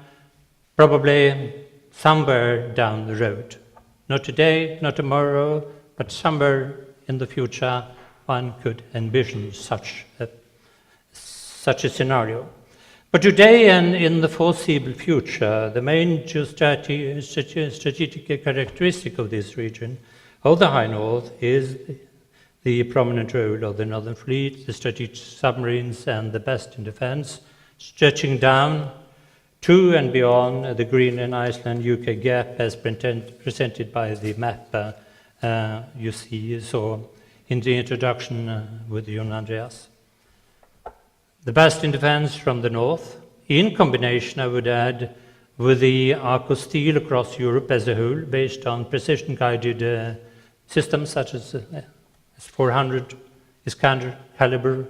probably somewhere down the road. Not today, not tomorrow, but somewhere in the future one could envision such a scenario. But today and in the foreseeable future, the main strategic characteristic of this region, of the High North, is the prominent role of the Northern Fleet, the strategic submarines and the best in defense, stretching down to and beyond the Greenland, Iceland, UK gap as presented by the map you saw in the introduction with you and Andreas. The best in defense from the north, in combination, I would add, with the arc of steel across Europe as a whole, based on precision-guided systems such as S-400, Iskander, Caliber,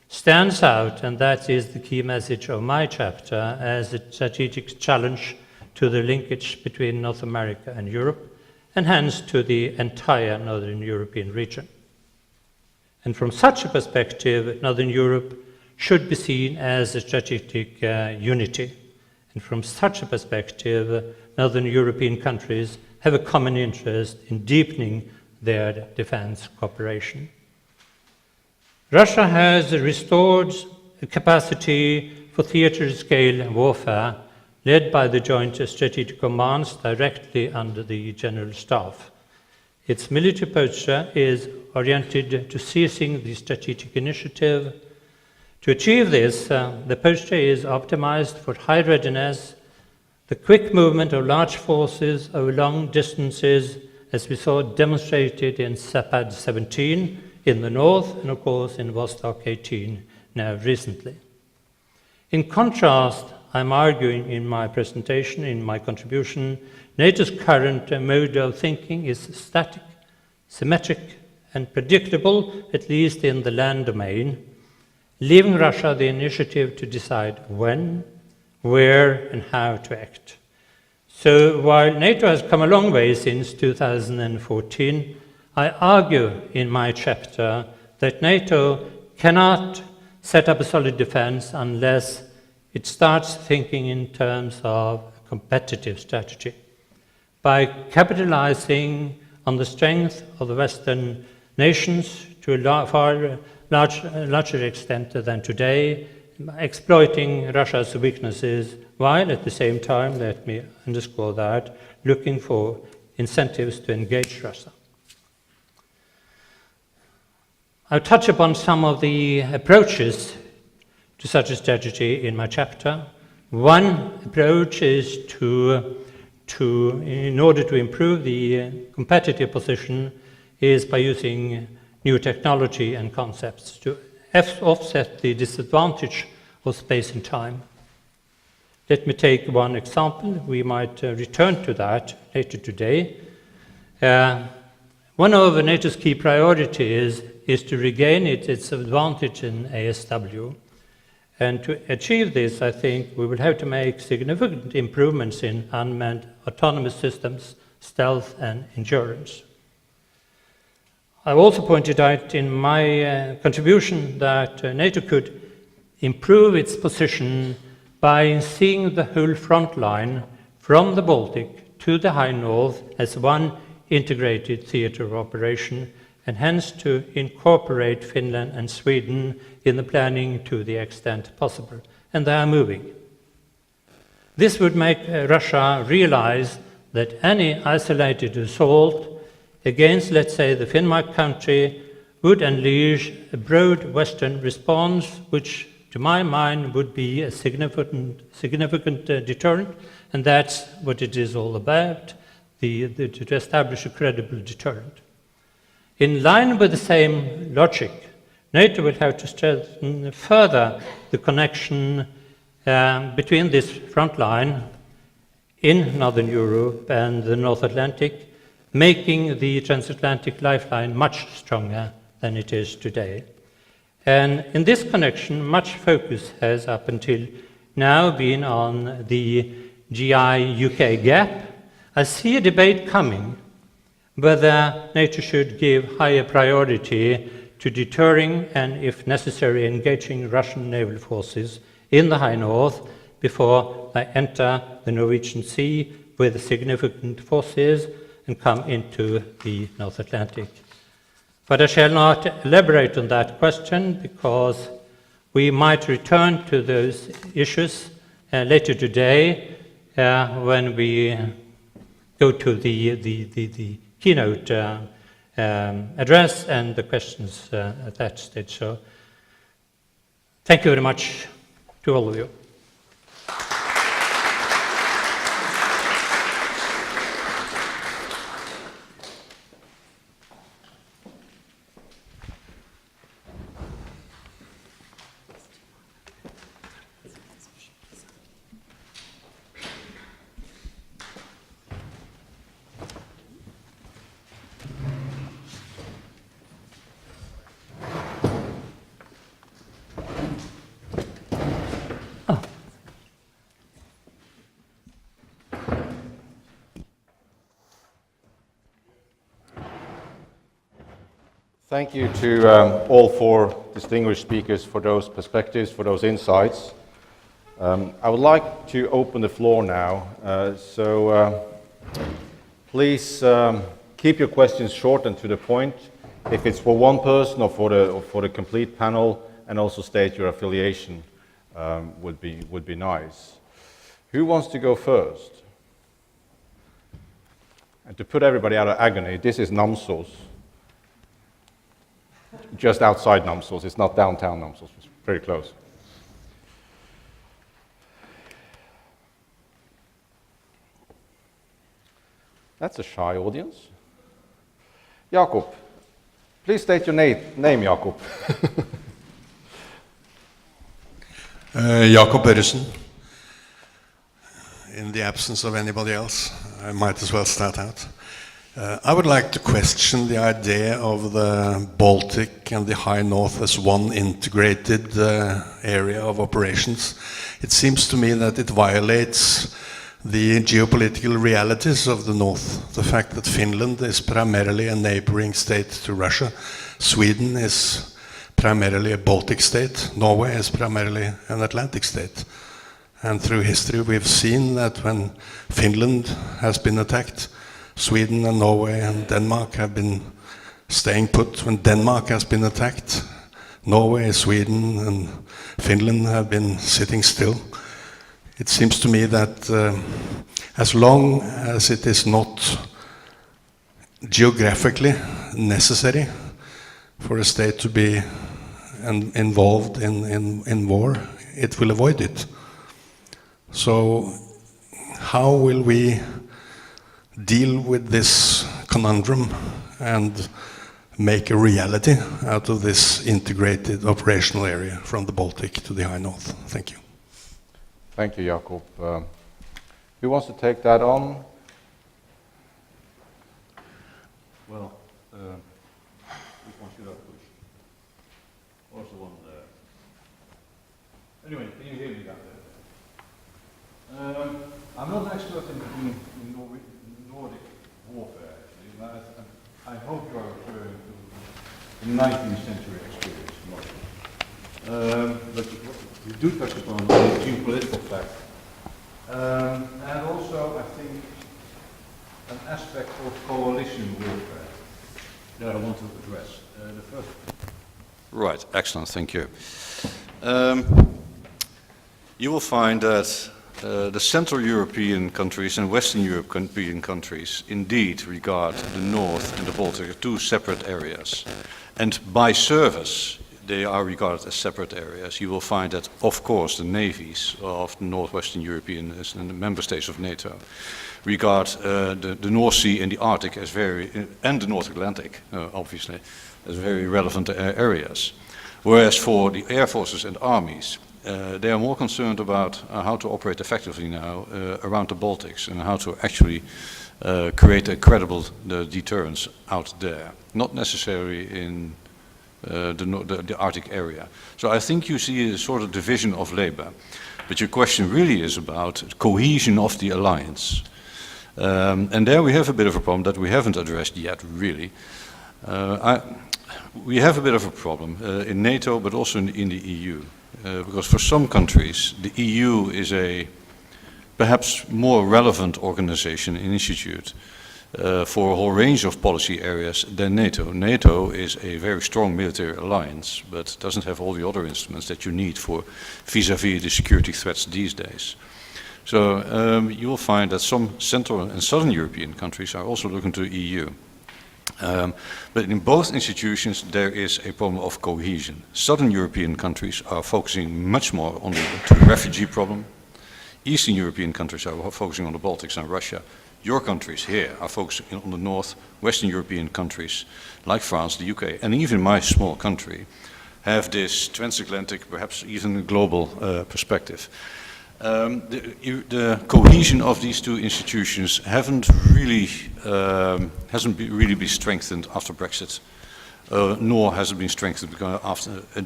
stands out, and that is the key message of my chapter, as a strategic challenge to the linkage between North America and Europe, and hence to the entire Northern European region. And from such a perspective, Northern Europe should be seen as a strategic unity. And from such a perspective, Northern European countries have a common interest in deepening their defense cooperation. Russia has restored a capacity for theater-scale warfare led by the Joint Strategic Commands directly under the General Staff. Its military posture is oriented to seizing the strategic initiative. To achieve this, the posture is optimized for high readiness, the quick movement of large forces over long distances, as we saw demonstrated in Zapad 17 in the north, and of course in Vostok 18 now recently. In contrast, I'm arguing in my presentation, in my contribution, NATO's current mode of thinking is static, symmetric, and predictable, at least in the land domain, leaving Russia the initiative to decide when, where, and how to act. So while NATO has come a long way since 2014, I argue in my chapter that NATO cannot set up a solid defense unless it starts thinking in terms of a competitive strategy. By capitalizing on the strength of the Western nations to a far larger extent than today, exploiting Russia's weaknesses, while at the same time, let me underscore that, looking for incentives to engage Russia. I'll touch upon some of the approaches to such a strategy in my chapter. One approach is in order to improve the competitive position, is by using new technology and concepts to offset the disadvantage of space and time. Let me take one example. We might return to that later today. One of NATO's key priorities is to regain its advantage in ASW. And to achieve this, I think we will have to make significant improvements in unmanned autonomous systems, stealth and endurance. I've also pointed out in my contribution that NATO could improve its position by seeing the whole front line from the Baltic to the High North as one integrated theatre of operation, and hence to incorporate Finland and Sweden in the planning to the extent possible. And they are moving. This would make Russia realize that any isolated assault against, let's say, the Finnmark country would unleash a broad Western response, which to my mind would be a significant deterrent, and that's what it is all about, to establish a credible deterrent. In line with the same logic, NATO will have to strengthen further the connection between this front line in Northern Europe and the North Atlantic, making the transatlantic lifeline much stronger than it is today. And in this connection, much focus has up until now been on the GI-UK gap. I see a debate coming whether NATO should give higher priority to deterring and, if necessary, engaging Russian naval forces in the High North before they enter the Norwegian Sea with significant forces and come into the North Atlantic. But I shall not elaborate on that question because we might return to those issues later today when we go to the keynote address and the questions at that stage. So thank you very much to all of you. Thank you to all four distinguished speakers for those perspectives, for those insights. I would like to open the floor now, so please keep your questions short and to the point. If it's for one person or for the complete panel, and also state your affiliation, would be nice. Who wants to go first? And to put everybody out of agony, this is Namsos. Just outside Namsos, it's not downtown Namsos, it's very close. That's a shy audience. Jakob, please state your name, Jakob. Jakob Børresen. In the absence of anybody else, I might as well start out. I would like to question the idea of the Baltic and the High North as one integrated area of operations. It seems to me that it violates the geopolitical realities of the North. The fact that Finland is primarily a neighboring state to Russia, Sweden is primarily a Baltic state, Norway is primarily an Atlantic state. And through history we've seen that when Finland has been attacked, Sweden and Norway and Denmark have been staying put. When Denmark has been attacked, Norway, Sweden and Finland have been sitting still. It seems to me that as long as it is not geographically necessary for a state to be involved in war, it will avoid it. So how will we deal with this conundrum and make a reality out of this integrated operational area from the Baltic to the High North? Thank you. Thank you, Jakob. Who wants to take that on? Well, which one should I push? What's the one there? Anyway, can you hear me down there? I'm not an expert in Nordic warfare, actually. I hope you are referring to the 19th century experience, but you do touch upon the geopolitical fact. And also, I think, an aspect of coalition warfare that I want to address. The first. Right, excellent, thank you. You will find that the Central European countries and Western European countries indeed regard the North and the Baltic as two separate areas. And by service, they are regarded as separate areas. You will find that, of course, the navies of the Northwestern European and the member states of NATO regard the North Sea and the Arctic as and the North Atlantic, obviously, as very relevant areas. Whereas for the air forces and armies, they are more concerned about how to operate effectively now around the Baltics and how to actually create a credible deterrence out there, not necessarily in the Arctic area. So I think you see a sort of division of labor. But your question really is about cohesion of the alliance. And there we have a bit of a problem that we haven't addressed yet, really. We have a bit of a problem in NATO, but also in the EU. Because for some countries, the EU is a perhaps more relevant organization, institute, for a whole range of policy areas than NATO. NATO is a very strong military alliance, but doesn't have all the other instruments that you need for vis-à-vis the security threats these days. So you will find that some Central and Southern European countries are also looking to the EU. But in both institutions there is a problem of cohesion. Southern European countries are focusing much more on the refugee problem. Eastern European countries are focusing on the Baltics and Russia. Your countries here are focusing on the North. Western European countries like France, the UK, and even my small country have this transatlantic, perhaps even global perspective. The cohesion of these two institutions hasn't really been strengthened after Brexit, nor has it been strengthened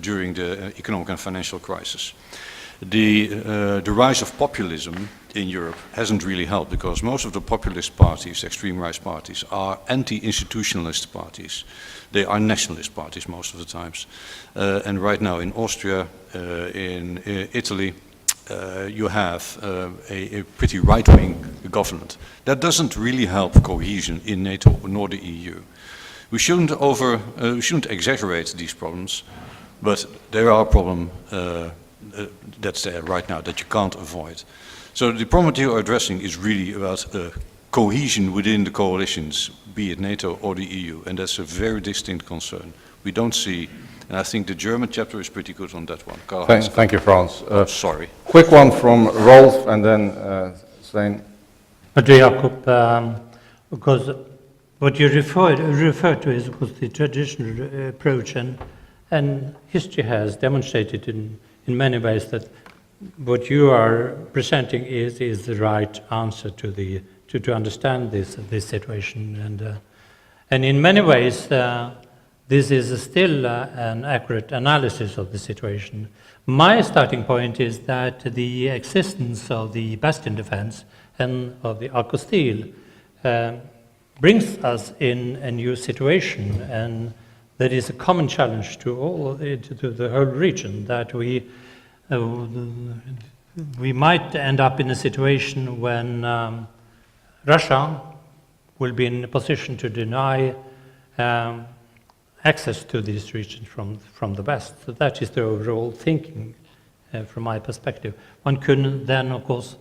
during the economic and financial crisis. The rise of populism in Europe hasn't really helped because most of the populist parties, extreme right parties, are anti-institutionalist parties. They are nationalist parties most of the times. And right now in Austria, in Italy, you have a pretty right-wing government. That doesn't really help cohesion in NATO nor the EU. We shouldn't exaggerate these problems, but there are problems that's there right now that you can't avoid. So the problem that you are addressing is really about cohesion within the coalitions, be it NATO or the EU, and that's a very distinct concern. We don't see, and I think the German chapter is pretty good on that one. Thank you, Frans. Sorry. Quick one from Rolf and then Svein. Jakob, because what you refer to is, of course, the traditional approach, and history has demonstrated in many ways that what you are presenting is the right answer to understand this situation, and in many ways this is still an accurate analysis of the situation. My starting point is that the existence of the bastion defense and of the Arco Steel brings us in a new situation, and that is a common challenge to the whole region, that we might end up in a situation when Russia will be in a position to deny access to these regions from the West. So that is the overall thinking from my perspective. One could then, of course,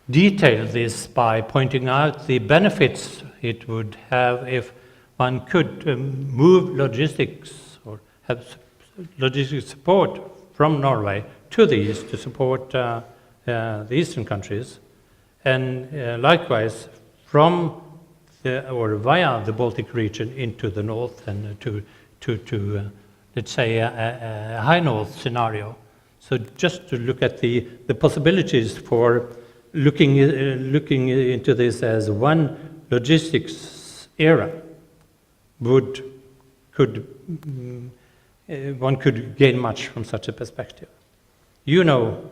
detail this by pointing out the benefits it would have if one could move logistics or have logistics support from Norway to the east to support the eastern countries, and likewise from or via the Baltic region into the north and to let's say, a high north scenario. So just to look at the possibilities for looking into this as one logistics era one could gain much from such a perspective. You know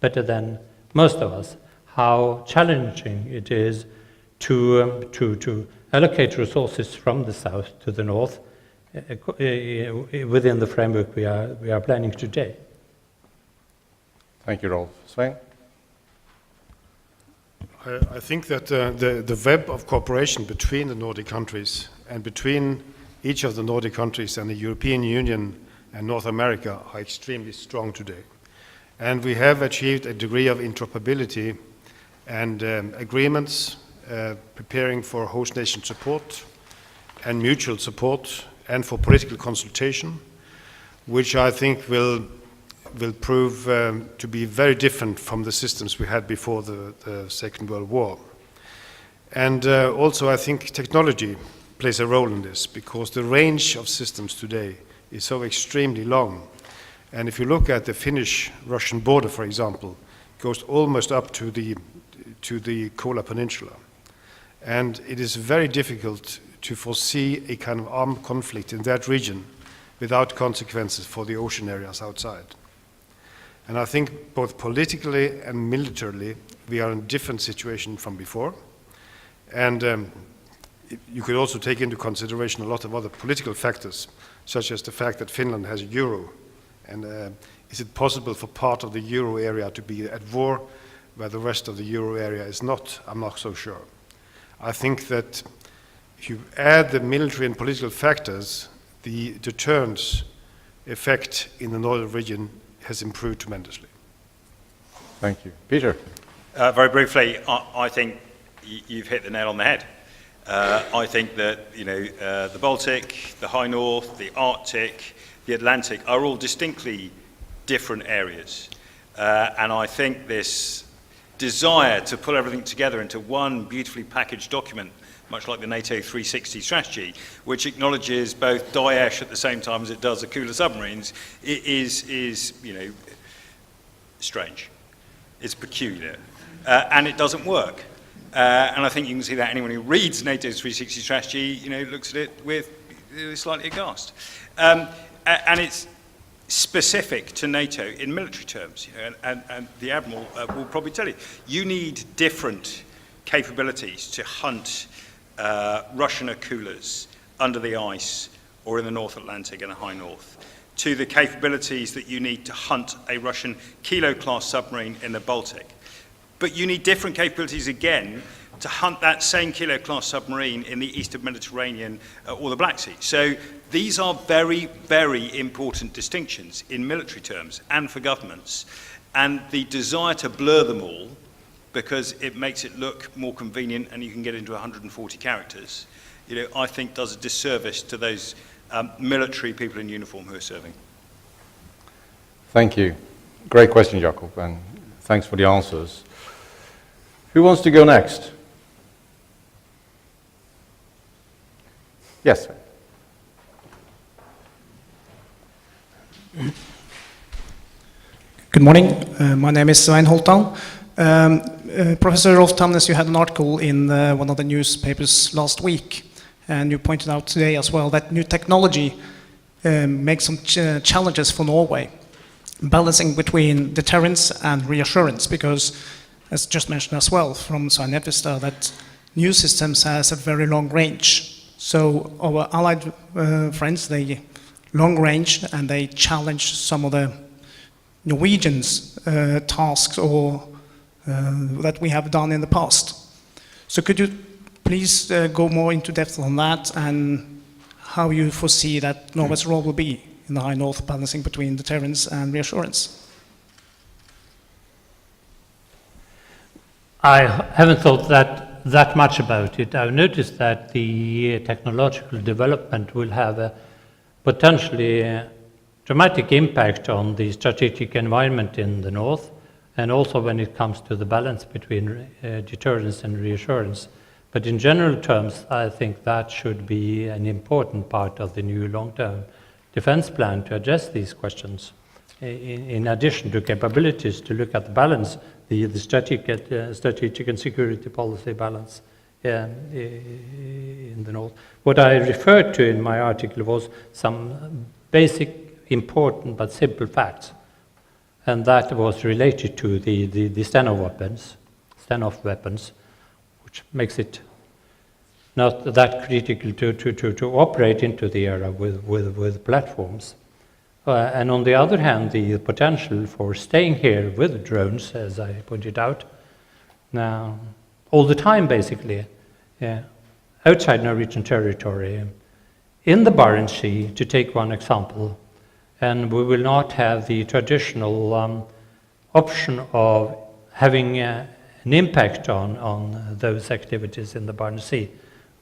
better than most of us how challenging it is to allocate resources from the south to the north within the framework we are planning today. Thank you, Rolf. Svein? I think that the web of cooperation between the Nordic countries and between each of the Nordic countries and the European Union and North America are extremely strong today. And we have achieved a degree of interoperability and agreements preparing for host nation support and mutual support and for political consultation, which I think will prove to be very different from the systems we had before the Second World War. And also I think technology plays a role in this, because the range of systems today is so extremely long. And if you look at the Finnish-Russian border, for example, it goes almost up to the Kola Peninsula. And it is very difficult to foresee a kind of armed conflict in that region without consequences for the ocean areas outside. And I think both politically and militarily, we are in a different situation from before. And you could also take into consideration a lot of other political factors, such as the fact that Finland has a euro. And is it possible for part of the euro area to be at war where the rest of the euro area is not? I'm not so sure. I think that if you add the military and political factors, the deterrence effect in the northern region has improved tremendously. Thank you. Peter? Very briefly, I think you've hit the nail on the head. I think that the Baltic, the High North, the Arctic, the Atlantic are all distinctly different areas. And I think this desire to pull everything together into one beautifully packaged document, much like the NATO 360 strategy, which acknowledges both Daesh at the same time as it does the Kula submarines, is strange. It's peculiar. And it doesn't work. And I think you can see that anyone who reads NATO's 360 strategy, looks at it with slightly aghast. And it's specific to NATO in military terms, and the Admiral will probably tell you. You need different capabilities to hunt Russian Akulas under the ice or in the North Atlantic and the High North, to the capabilities that you need to hunt a Russian Kilo-class submarine in the Baltic. But you need different capabilities again to hunt that same Kilo-class submarine in the Eastern Mediterranean or the Black Sea. So these are very, very important distinctions in military terms and for governments. And the desire to blur them all, because it makes it look more convenient and you can get into 140 characters, I think does a disservice to those military people in uniform who are serving. Thank you. Great question, Jakob, and thanks for the answers. Who wants to go next? Yes. Good morning. My name is Svein. Professor Rolf Tamnes, you had an article in one of the newspapers last week, and you pointed out today as well that new technology makes some challenges for Norway, balancing between deterrence and reassurance, because, as just mentioned as well from Svein Efjestad, that new systems has a very long range. So our allied friends, they long range and they challenge some of the Norwegian's tasks or that we have done in the past. So could you please go more into depth on that and how you foresee that Norway's role will be in the High North, balancing between deterrence and reassurance? I haven't thought that much about it. I've noticed that the technological development will have a potentially dramatic impact on the strategic environment in the north, and also when it comes to the balance between deterrence and reassurance. But in general terms, I think that should be an important part of the new long-term defense plan to address these questions. In addition to capabilities to look at the balance, the strategic and security policy balance in the North. What I referred to in my article was some basic, important but simple facts, and that was related to the standoff weapons, which makes it not that critical to operate into the era with platforms. And on the other hand, the potential for staying here with drones, as I pointed out, now all the time basically, outside Norwegian territory, in the Barents Sea, to take one example, and we will not have the traditional option of having an impact on those activities in the Barents Sea,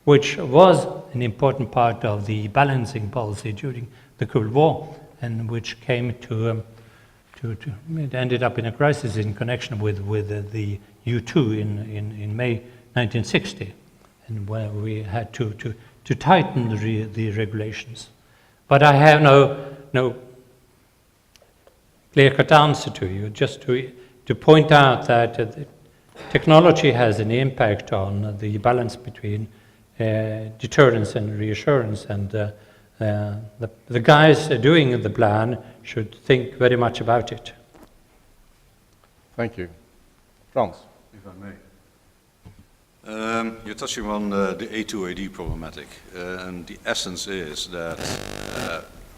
which was an important part of the balancing policy during the Cold War, and which came to it ended up in a crisis in connection with the U2 in May 1960, and where we had to tighten the regulations. But I have no clear-cut answer to you, just to point out that technology has an impact on the balance between deterrence and reassurance, and the guys doing the plan should think very much about it. Thank you. Frans. If I may. You're touching on the A2AD problematic, and the essence is that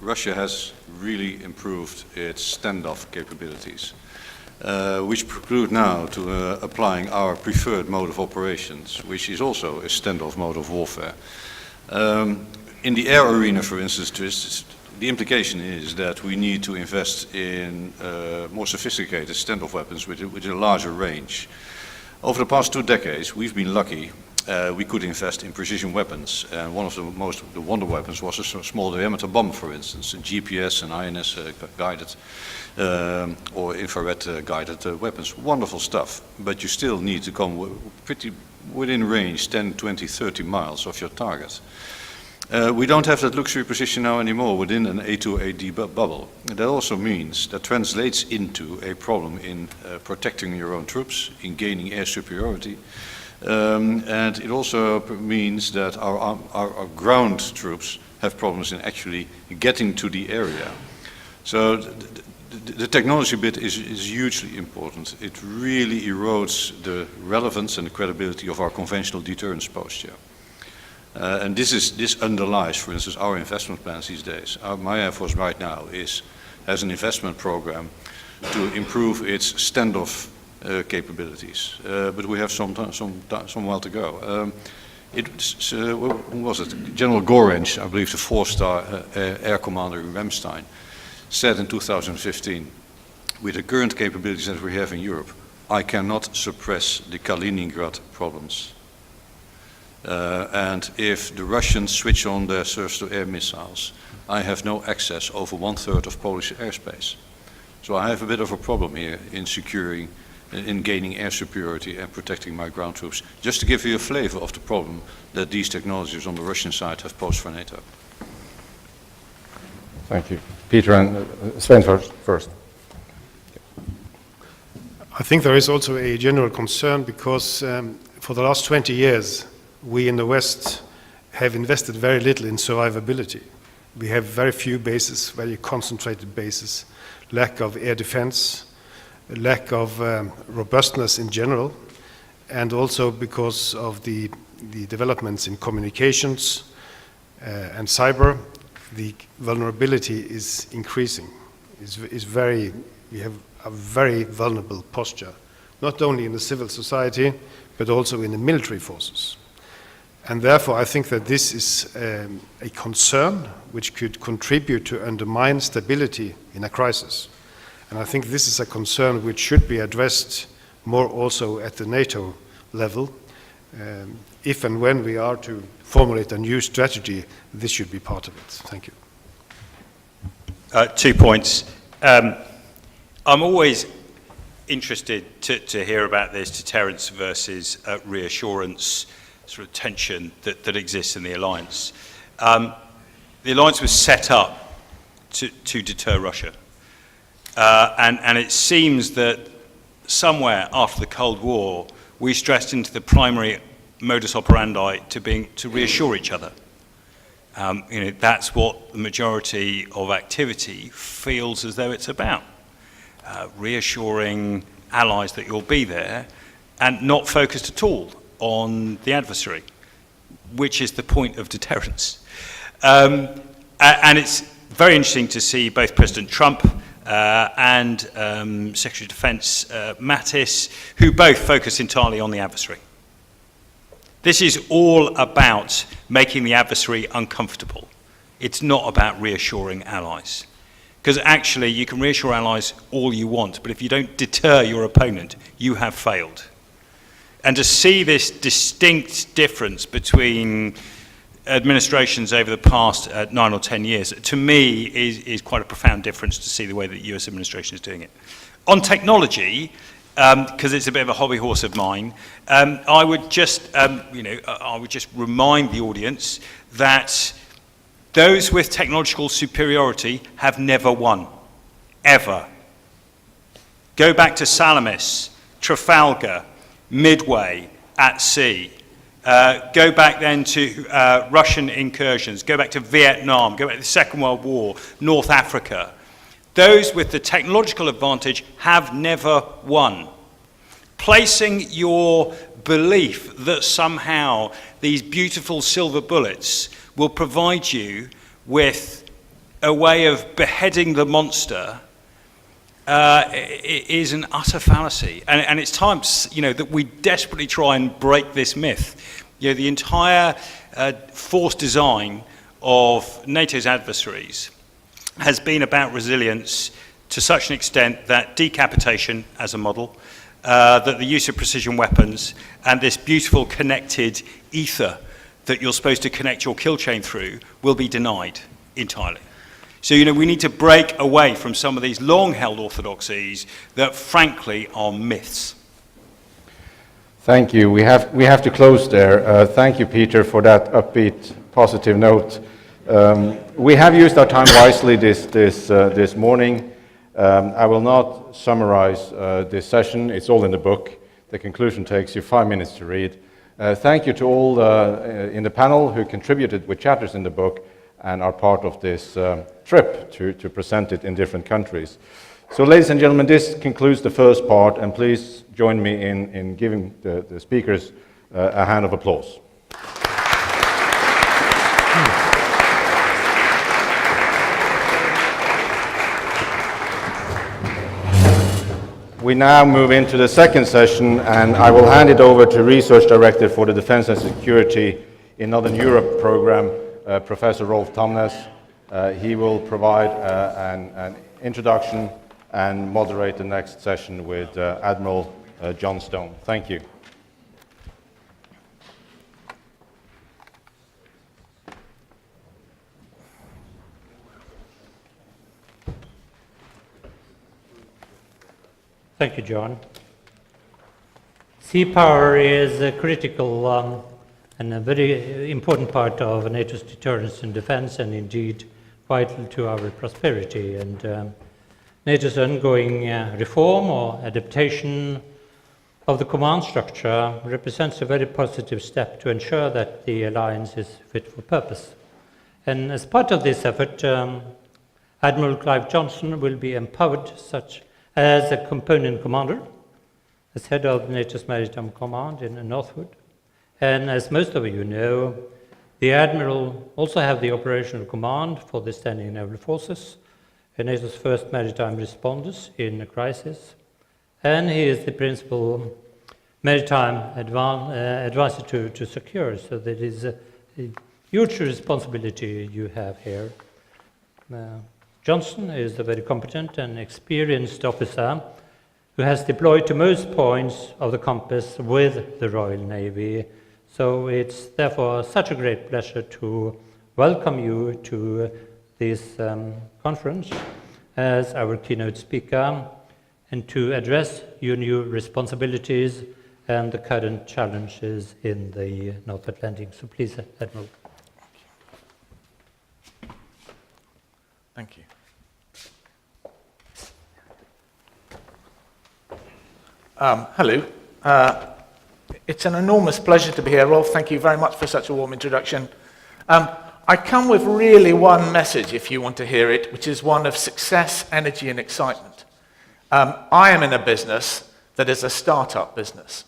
Russia has really improved its standoff capabilities, which preclude now to applying our preferred mode of operations, which is also a standoff mode of warfare. In the air arena, for instance, the implication is that we need to invest in more sophisticated standoff weapons with a larger range. Over the past 2 decades, we've been lucky. We could invest in precision weapons, and one of the wonder weapons was a small diameter bomb, for instance, and GPS and INS guided or infrared guided weapons. Wonderful stuff, but you still need to come pretty within range, 10, 20, 30 miles of your target. We don't have that luxury position now anymore within an A2AD bubble. That also means that translates into a problem in protecting your own troops, in gaining air superiority, and it also means that our ground troops have problems in actually getting to the area. So the technology bit is hugely important. It really erodes the relevance and the credibility of our conventional deterrence posture. And this underlies, for instance, our investment plans these days. My Air Force right now has an investment program to improve its standoff capabilities, but we have some while to go. Who was it? General Gorench, I believe the 4-star air commander in Ramstein, said in 2015, with the current capabilities that we have in Europe, I cannot suppress the Kaliningrad problems. And if the Russians switch on their surface-to-air missiles, I have no access over 1/3 of Polish airspace. So I have a bit of a problem here in gaining air superiority and protecting my ground troops. Just to give you a flavor of the problem that these technologies on the Russian side have posed for NATO. Thank you. Peter and Svein first. I think there is also a general concern because for the last 20 years, we in the West have invested very little in survivability. We have very few bases, very concentrated bases, lack of air defense, lack of robustness in general, and also because of the developments in communications and cyber, the vulnerability is increasing. We have a very vulnerable posture, not only in the civil society, but also in the military forces. And therefore, I think that this is a concern which could contribute to undermine stability in a crisis. And I think this is a concern which should be addressed more also at the NATO level. If and when we are to formulate a new strategy, this should be part of it. Thank you. 2 points. I'm always interested to hear about this deterrence versus reassurance sort of tension that exists in the alliance. The alliance was set up to deter Russia. And it seems that somewhere after the Cold War, we stressed into the primary modus operandi to reassure each other. That's what the majority of activity feels as though it's about. Reassuring allies that you'll be there and not focused at all on the adversary, which is the point of deterrence. And it's very interesting to see both President Trump and Secretary of Defense Mattis, who both focus entirely on the adversary. This is all about making the adversary uncomfortable. It's not about reassuring allies. Because actually, you can reassure allies all you want, but if you don't deter your opponent, you have failed. And to see this distinct difference between administrations over the past 9 or 10 years, to me, is quite a profound difference to see the way that the US administration is doing it. On technology, because it's a bit of a hobby horse of mine, I would just remind the audience that those with technological superiority have never won, ever. Go back to Salamis, Trafalgar, Midway, at sea. Go back then to Russian incursions, go back to Vietnam, go back to the Second World War, North Africa. Those with the technological advantage have never won. Placing your belief that somehow these beautiful silver bullets will provide you with a way of beheading the monster is an utter fallacy. And it's time, that we desperately try and break this myth. The entire force design of NATO's adversaries has been about resilience to such an extent that decapitation as a model, that the use of precision weapons and this beautiful connected ether that you're supposed to connect your kill chain through will be denied entirely. So, we need to break away from some of these long-held orthodoxies that, frankly, are myths. Thank you. We have to close there. Thank you, Peter, for that upbeat, positive note. We have used our time wisely this morning. I will not summarize this session. It's all in the book. The conclusion takes you 5 minutes to read. Thank you to all in the panel who contributed with chapters in the book and are part of this trip to present it in different countries. So, ladies and gentlemen, this concludes the first part, and please join me in giving the speakers a hand of applause. We now move into the second session, and I will hand it over to Research Director for the Defence and Security in Northern Europe program, Professor Rolf Tamnes. He will provide an introduction and moderate the next session with Admiral Johnstone. Thank you. Thank you, John. Sea power is a critical and a very important part of NATO's deterrence and defense, and indeed vital to our prosperity. And NATO's ongoing reform or adaptation of the command structure represents a very positive step to ensure that the alliance is fit for purpose. And as part of this effort, Admiral Clive Johnstone will be empowered such as a component commander, as head of NATO's Maritime Command in Northwood. And as most of you know, the Admiral also have the operational command for the Standing Naval Forces, NATO's first maritime responders in a crisis. And he is the principal maritime advisor to secure, so that is a huge responsibility you have here. Johnstone is a very competent and experienced officer who has deployed to most points of the compass with the Royal Navy. So it's therefore such a great pleasure to welcome you to this conference as our keynote speaker and to address your new responsibilities and the current challenges in the North Atlantic. So please, Admiral. Thank you. Hello. It's an enormous pleasure to be here, Rolf. Thank you very much for such a warm introduction. I come with really one message, if you want to hear it, which is one of success, energy, and excitement. I am in a business that is a startup business,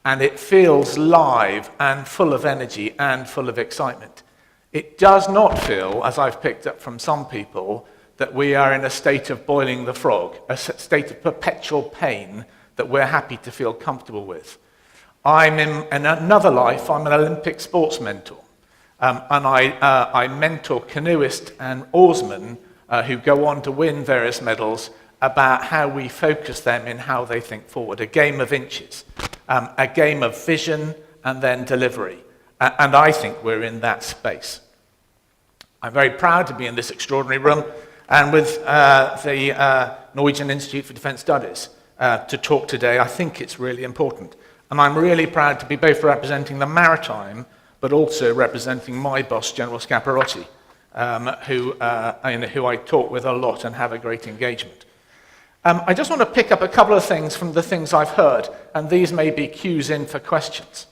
and it feels live and full of energy and full of excitement. It does not feel, as I've picked up from some people, that we are in a state of boiling the frog, a state of perpetual pain that we're happy to feel comfortable with. I'm in another life, I'm an Olympic sports mentor. And I mentor canoeists and oarsmen who go on to win various medals about how we focus them in how they think forward. A game of inches, a game of vision and then delivery. And I think we're in that space. I'm very proud to be in this extraordinary room and with the Norwegian Institiute for Defence Studies to talk today. I think it's really important. And I'm really proud to be both representing the maritime but also representing my boss, General Scaparotti, who I talk with a lot and have a great engagement. I just want to pick up a couple of things from the things I've heard, and these may be cues in for questions.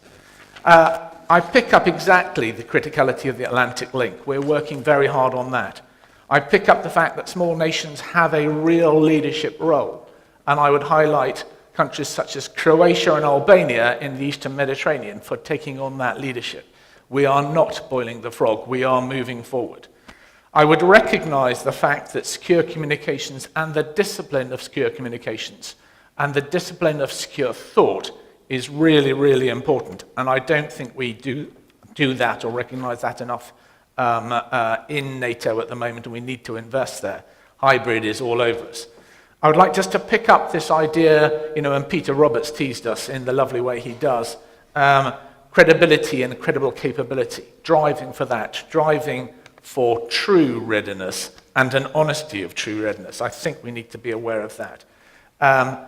I pick up exactly the criticality of the Atlantic link. We're working very hard on that. I pick up the fact that small nations have a real leadership role, and I would highlight countries such as Croatia and Albania in the Eastern Mediterranean for taking on that leadership. We are not boiling the frog, we are moving forward. I would recognize the fact that secure communications and the discipline of secure communications and the discipline of secure thought is really, really important. And I don't think we do that or recognize that enough in NATO at the moment, and we need to invest there. Hybrid is all over us. I would like just to pick up this idea, and Peter Roberts teased us in the lovely way he does, credibility and credible capability, driving for that, driving for true readiness and an honesty of true readiness. I think we need to be aware of that. And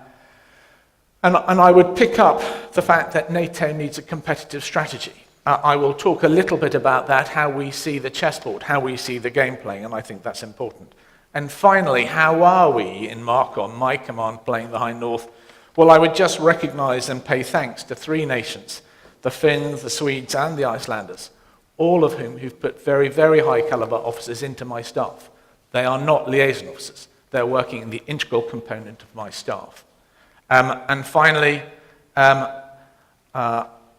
I would pick up the fact that NATO needs a competitive strategy. I will talk a little bit about that, how we see the chessboard, how we see the game playing, and I think that's important. And finally, how are we in MARCON, my command, playing the High North? Well, I would just recognize and pay thanks to three nations, the Finns, the Swedes, and the Icelanders, all of whom who've put very, very high caliber officers into my staff. They are not liaison officers. They're working in the integral component of my staff. And finally,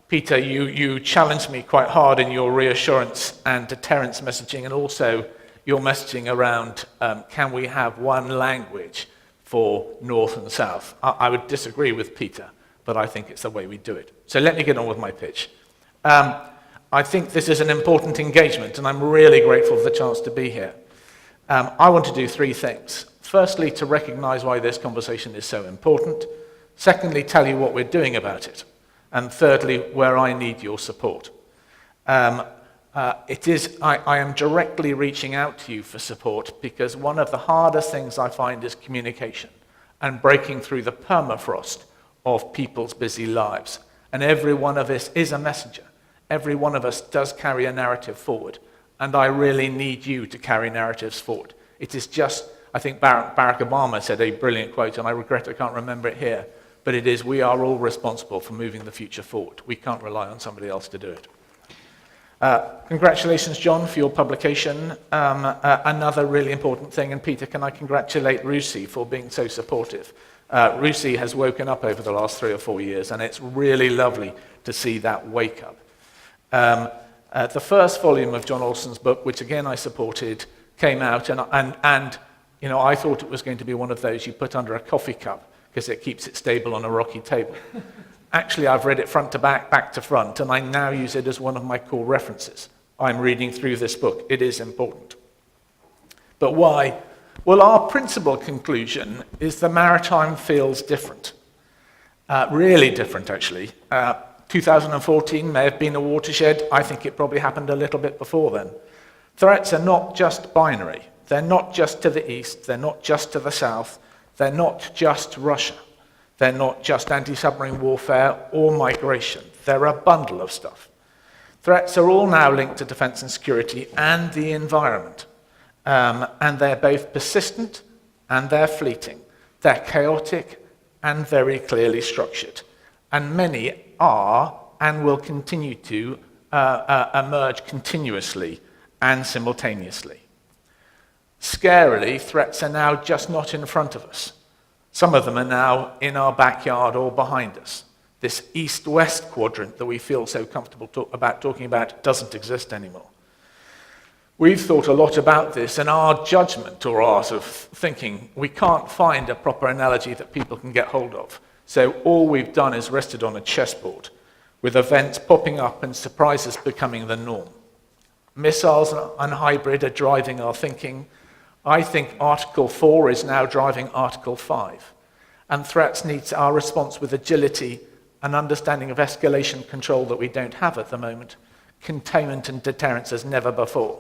Peter, you challenged me quite hard in your reassurance and deterrence messaging, and also your messaging around can we have one language for North and South. I would disagree with Peter, but I think it's the way we do it. So let me get on with my pitch. I think this is an important engagement, and I'm really grateful for the chance to be here. I want to do three things. Firstly, to recognize why this conversation is so important. Secondly, tell you what we're doing about it. And thirdly, where I need your support. I am directly reaching out to you for support because one of the hardest things I find is communication and breaking through the permafrost of people's busy lives. And every one of us is a messenger. Every one of us does carry a narrative forward. And I really need you to carry narratives forward. It is just, I think Barack Obama said a brilliant quote, and I regret I can't remember it here, but it is, we are all responsible for moving the future forward. We can't rely on somebody else to do it. Congratulations, John, for your publication. Another really important thing, and Peter, can I congratulate RUSI for being so supportive? RUSI has woken up over the last 3 or 4 years, and it's really lovely to see that wake up. The first volume of John Olsen's book, which again I supported, came out, and I thought it was going to be one of those you put under a coffee cup because it keeps it stable on a rocky table. Actually, I've read it front to back, back to front, and I now use it as one of my core references. I'm reading through this book. It is important. But why? Well, our principal conclusion is the maritime feels different. Really different, actually. 2014 may have been a watershed. I think it probably happened a little bit before then. Threats are not just binary. They're not just to the east. They're not just to the south. They're not just Russia. They're not just anti-submarine warfare or migration. They're a bundle of stuff. Threats are all now linked to defence and security and the environment. And they're both persistent and they're fleeting. They're chaotic and very clearly structured. And many are and will continue to emerge continuously and simultaneously. Scarily, threats are now just not in front of us. Some of them are now in our backyard or behind us. This east-west quadrant that we feel so comfortable talking about doesn't exist anymore. We've thought a lot about this, and our judgment or art of thinking, we can't find a proper analogy that people can get hold of. So all we've done is rested on a chessboard, with events popping up and surprises becoming the norm. Missiles and hybrid are driving our thinking. I think Article 4 is now driving Article 5. And threats need our response with agility, an understanding of escalation control that we don't have at the moment, containment and deterrence as never before,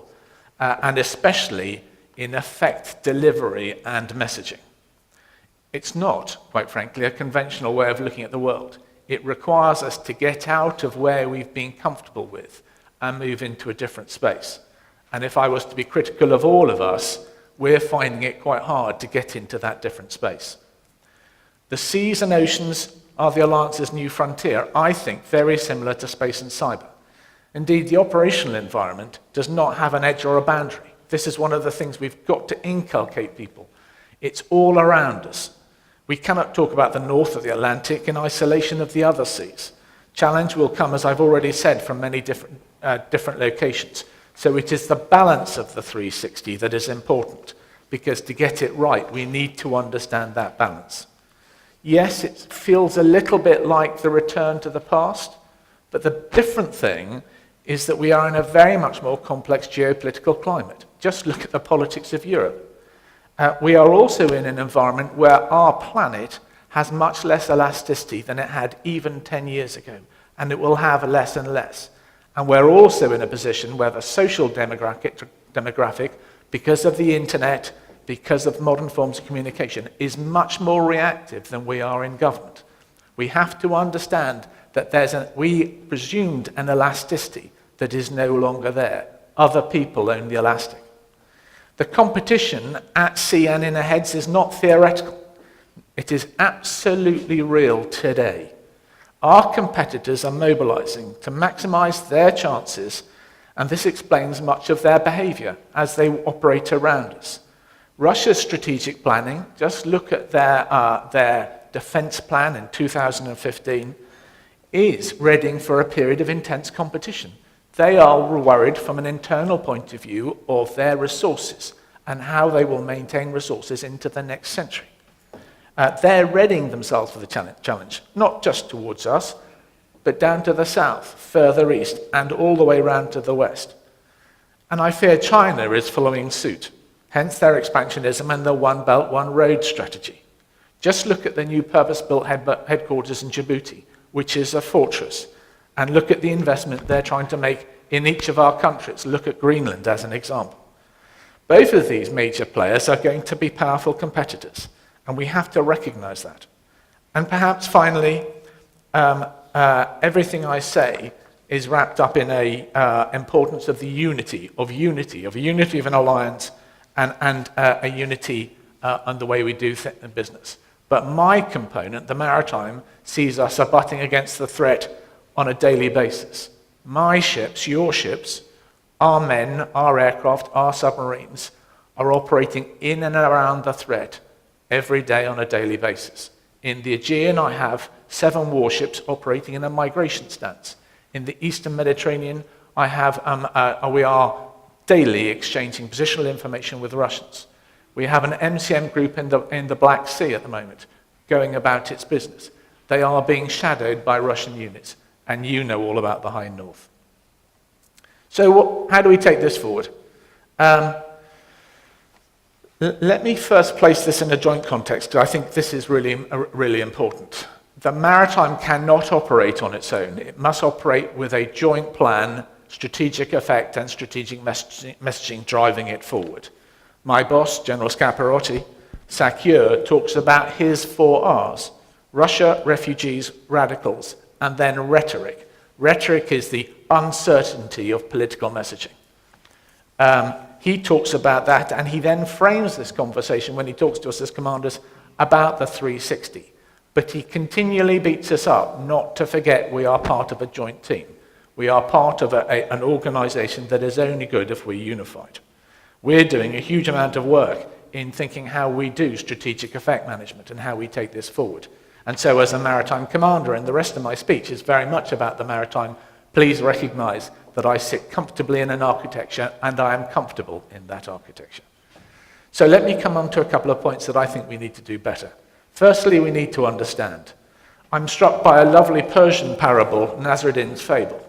and especially in effect, delivery and messaging. It's not, quite frankly, a conventional way of looking at the world. It requires us to get out of where we've been comfortable with and move into a different space. And if I was to be critical of all of us, we're finding it quite hard to get into that different space. The seas and oceans are the Alliance's new frontier, I think very similar to space and cyber. Indeed, the operational environment does not have an edge or a boundary. This is one of the things we've got to inculcate people. It's all around us. We cannot talk about the north of the Atlantic in isolation of the other seas. Challenge will come, as I've already said, from many different locations. So it is the balance of the 360 that is important, because to get it right, we need to understand that balance. Yes, it feels a little bit like the return to the past, but the different thing is that we are in a very much more complex geopolitical climate. Just look at the politics of Europe. We are also in an environment where our planet has much less elasticity than it had even 10 years ago, and it will have less and less. And we're also in a position where the social demographic, because of the internet, because of modern forms of communication, is much more reactive than we are in government. We have to understand that we presumed an elasticity that is no longer there. Other people own the elastic. The competition at sea and in our heads is not theoretical. It is absolutely real today. Our competitors are mobilizing to maximize their chances, and this explains much of their behavior as they operate around us. Russia's strategic planning, just look at their defense plan in 2015, is readying for a period of intense competition. They are worried from an internal point of view of their resources and how they will maintain resources into the next century. They're readying themselves for the challenge, not just towards us, but down to the south, further east, and all the way around to the west. And I fear China is following suit, hence their expansionism and the One Belt, One Road strategy. Just look at the new purpose-built headquarters in Djibouti, which is a fortress, and look at the investment they're trying to make in each of our countries. Look at Greenland as an example. Both of these major players are going to be powerful competitors, and we have to recognize that. And perhaps finally, everything I say is wrapped up in a importance of the unity of an alliance and a unity on the way we do business. But my component, the maritime, sees us abutting against the threat on a daily basis. My ships, your ships, our men, our aircraft, our submarines are operating in and around the threat every day on a daily basis. In the Aegean, I have 7 warships operating in a migration stance. In the Eastern Mediterranean, we are daily exchanging positional information with the Russians. We have an MCM group in the Black Sea at the moment, going about its business. They are being shadowed by Russian units, and you know all about the High North. So how do we take this forward? Let me first place this in a joint context, because I think this is really important. The maritime cannot operate on its own. It must operate with a joint plan, strategic effect, and strategic messaging driving it forward. My boss, General Scaparotti, SACEUR, talks about his 4 R's. Russia, refugees, radicals, and then rhetoric. Rhetoric is the uncertainty of political messaging. He talks about that, and he then frames this conversation when he talks to us as commanders about the 360. But he continually beats us up not to forget we are part of a joint team. We are part of an organisation that is only good if we're unified. We're doing a huge amount of work in thinking how we do strategic effect management and how we take this forward. And so as a maritime commander, and the rest of my speech is very much about the maritime, please recognise that I sit comfortably in an architecture and I am comfortable in that architecture. So let me come on to a couple of points that I think we need to do better. Firstly, we need to understand. I'm struck by a lovely Persian parable, Nasruddin's Fable.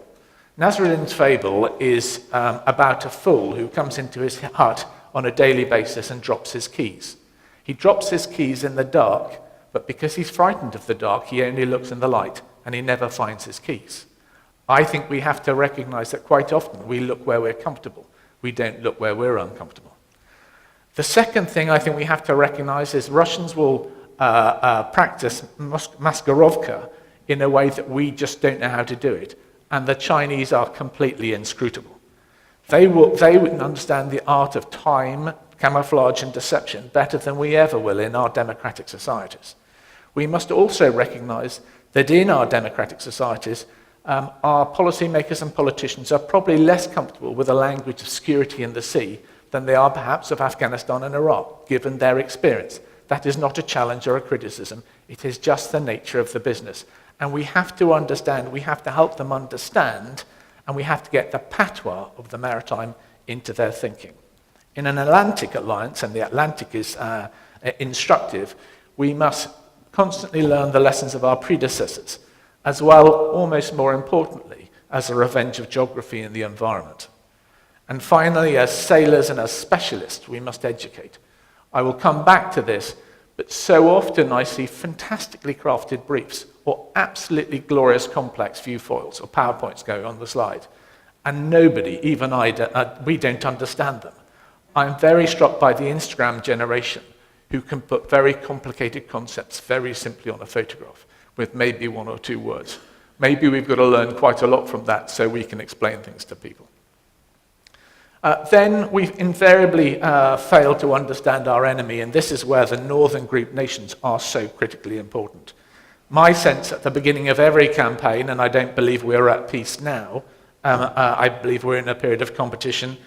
Nasruddin's Fable is about a fool who comes into his hut on a daily basis and drops his keys. He drops his keys in the dark, but because he's frightened of the dark, he only looks in the light and he never finds his keys. I think we have to recognize that quite often we look where we're comfortable. We don't look where we're uncomfortable. The second thing I think we have to recognize is Russians will practice maskirovka in a way that we just don't know how to do it. And the Chinese are completely inscrutable. They would understand the art of time, camouflage and deception better than we ever will in our democratic societies. We must also recognize that in our democratic societies, our policymakers and politicians are probably less comfortable with the language of security in the sea than they are perhaps of Afghanistan and Iraq, given their experience. That is not a challenge or a criticism. It is just the nature of the business. And we have to understand, we have to help them understand, and we have to get the patois of the maritime into their thinking. In an Atlantic alliance, and the Atlantic is instructive, we must constantly learn the lessons of our predecessors, as well, almost more importantly, as a revenge of geography and the environment. And finally, as sailors and as specialists, we must educate. I will come back to this, but so often I see fantastically crafted briefs or absolutely glorious complex viewfoils or PowerPoints go on the slide, and nobody, even we don't understand them. I'm very struck by the Instagram generation who can put very complicated concepts very simply on a photograph with maybe one or two words. Maybe we've got to learn quite a lot from that so we can explain things to people. Then we've invariably failed to understand our enemy, and this is where the northern group nations are so critically important. My sense at the beginning of every campaign, and I don't believe we're at peace now, I believe we're in a period of competition,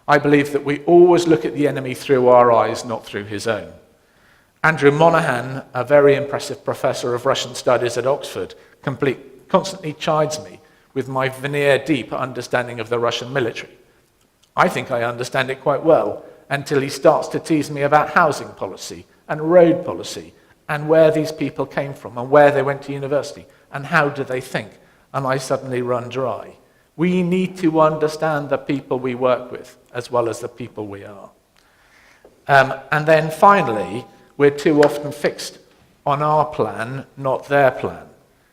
I believe that we always look at the enemy through our eyes, not through his own. Andrew Monaghan, a very impressive professor of Russian studies at Oxford, constantly chides me with my veneer-deep understanding of the Russian military. I think I understand it quite well until he starts to tease me about housing policy and road policy and where these people came from and where they went to university and how do they think, and I suddenly run dry. We need to understand the people we work with as well as the people we are. And then finally, we're too often fixed on our plan, not their plan.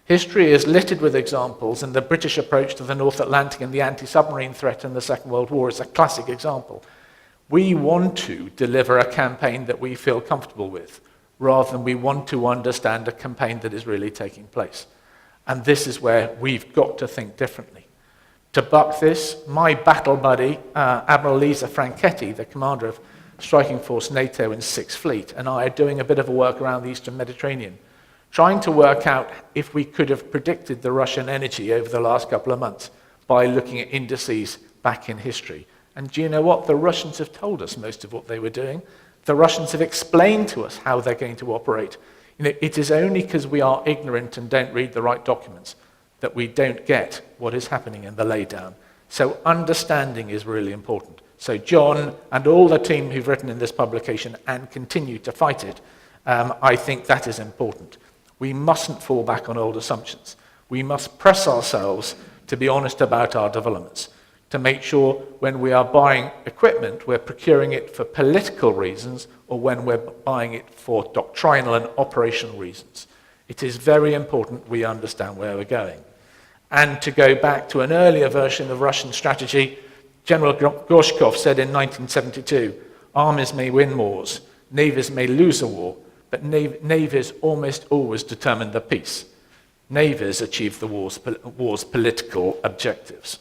History is littered with examples, and the British approach to the North Atlantic and the anti-submarine threat in the Second World War is a classic example. We want to deliver a campaign that we feel comfortable with, rather than we want to understand a campaign that is really taking place. And this is where we've got to think differently. To buck this, my battle buddy, Admiral Lisa Franchetti, the commander of Striking Force NATO in 6th Fleet, and I are doing a bit of work around the Eastern Mediterranean, trying to work out if we could have predicted the Russian energy over the last couple of months by looking at indices back in history. And do you know what? The Russians have told us most of what they were doing. The Russians have explained to us how they're going to operate. You know, it is only because we are ignorant and don't read the right documents that we don't get what is happening in the laydown. So understanding is really important. So John and all the team who've written in this publication and continue to fight it, I think that is important. We mustn't fall back on old assumptions. We must press ourselves to be honest about our developments, to make sure when we are buying equipment, we're procuring it for political reasons or when we're buying it for doctrinal and operational reasons. It is very important we understand where we're going. And to go back to an earlier version of Russian strategy, General Gorshkov said in 1972, armies may win wars, navies may lose a war, but navies almost always determine the peace. Navies achieve the war's political objectives.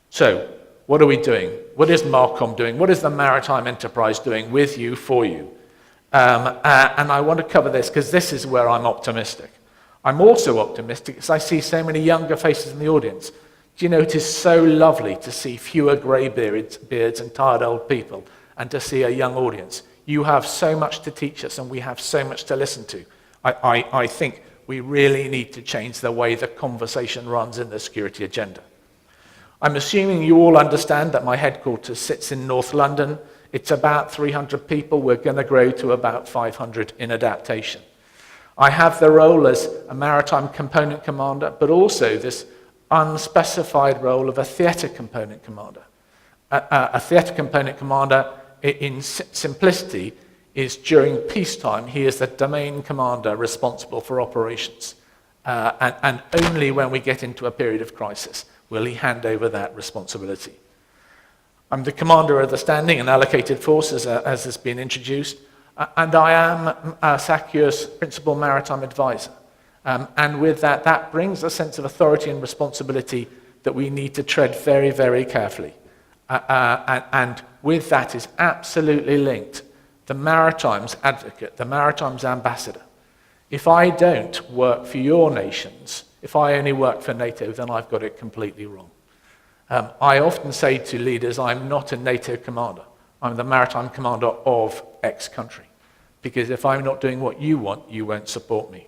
So, what are we doing? What is MARCOM doing? What is the maritime enterprise doing with you, for you? And I want to cover this because this is where I'm optimistic. I'm also optimistic because I see so many younger faces in the audience. Do you know, it is so lovely to see fewer grey beards and tired old people and to see a young audience. You have so much to teach us and we have so much to listen to. I think we really need to change the way the conversation runs in the security agenda. I'm assuming you all understand that my headquarters sits in North London. It's about 300 people. We're going to grow to about 500 in adaptation. I have the role as a maritime component commander, but also this unspecified role of a theatre component commander. A theatre component commander, in simplicity, is during peacetime, he is the domain commander responsible for operations. And only when we get into a period of crisis will he hand over that responsibility. I'm the commander of the standing and allocated forces, as has been introduced, and I am SACEUR's principal maritime advisor. And with that, that brings a sense of authority and responsibility that we need to tread very, very carefully. And with that is absolutely linked the maritime's advocate, the maritime's ambassador. If I don't work for your nations, if I only work for NATO, then I've got it completely wrong. I often say to leaders, I'm not a NATO commander. I'm the maritime commander of X country. Because if I'm not doing what you want, you won't support me.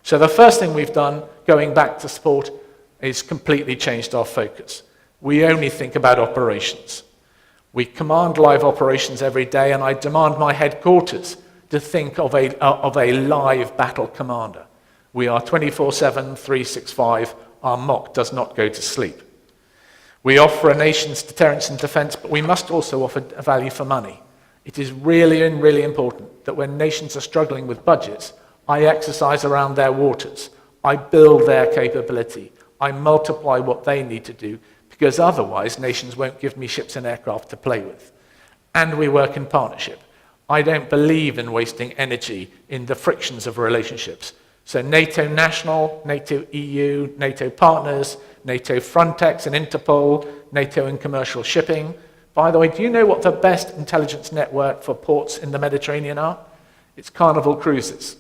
So the first thing we've done, going back to support, is completely changed our focus. We only think about operations. We command live operations every day, and I demand my headquarters to think of a live battle commander. We are 24/7, 365. Our MOC does not go to sleep. We offer a nation's deterrence and defence, but we must also offer a value for money. It is really, really important that when nations are struggling with budgets, I exercise around their waters. I build their capability. I multiply what they need to do, because otherwise nations won't give me ships and aircraft to play with. And we work in partnership. I don't believe in wasting energy in the frictions of relationships. So NATO national, NATO EU, NATO partners, NATO Frontex and Interpol, NATO and commercial shipping. By the way, do you know what the best intelligence network for ports in the Mediterranean are? It's Carnival Cruises.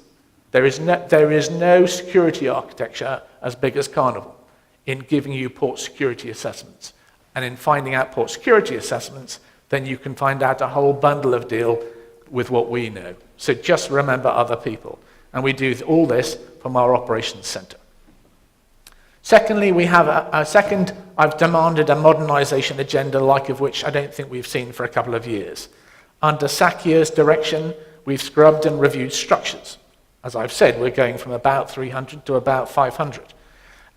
There is no security architecture as big as Carnival in giving you port security assessments. And in finding out port security assessments, then you can find out a whole bundle of deal with what we know. So just remember other people. And we do all this from our operations center. Secondly, we have I've demanded a modernization agenda like of which I don't think we've seen for a couple of years. Under SACEUR's direction, we've scrubbed and reviewed structures. As I've said, we're going from about 300 to about 500.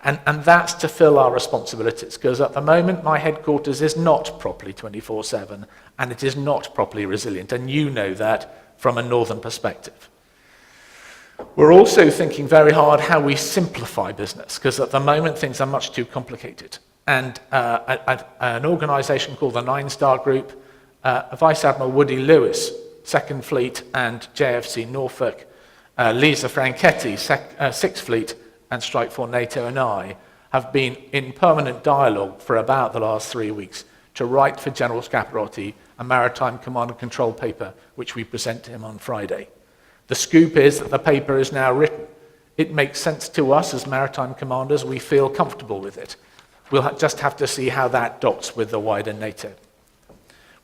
And that's to fill our responsibilities, because at the moment my headquarters is not properly 24/7 and it is not properly resilient, and you know that from a northern perspective. We're also thinking very hard how we simplify business, because at the moment things are much too complicated. And an organisation called the 9-Star Group, Vice Admiral Woody Lewis, 2nd Fleet, and JFC Norfolk, Lisa Franchetti, 6th Fleet, and Strike Force NATO and I have been in permanent dialogue for about the last 3 weeks to write for General Scaparotti a maritime command and control paper, which we present to him on Friday. The scoop is that the paper is now written. It makes sense to us as maritime commanders. We feel comfortable with it. We'll just have to see how that docks with the wider NATO.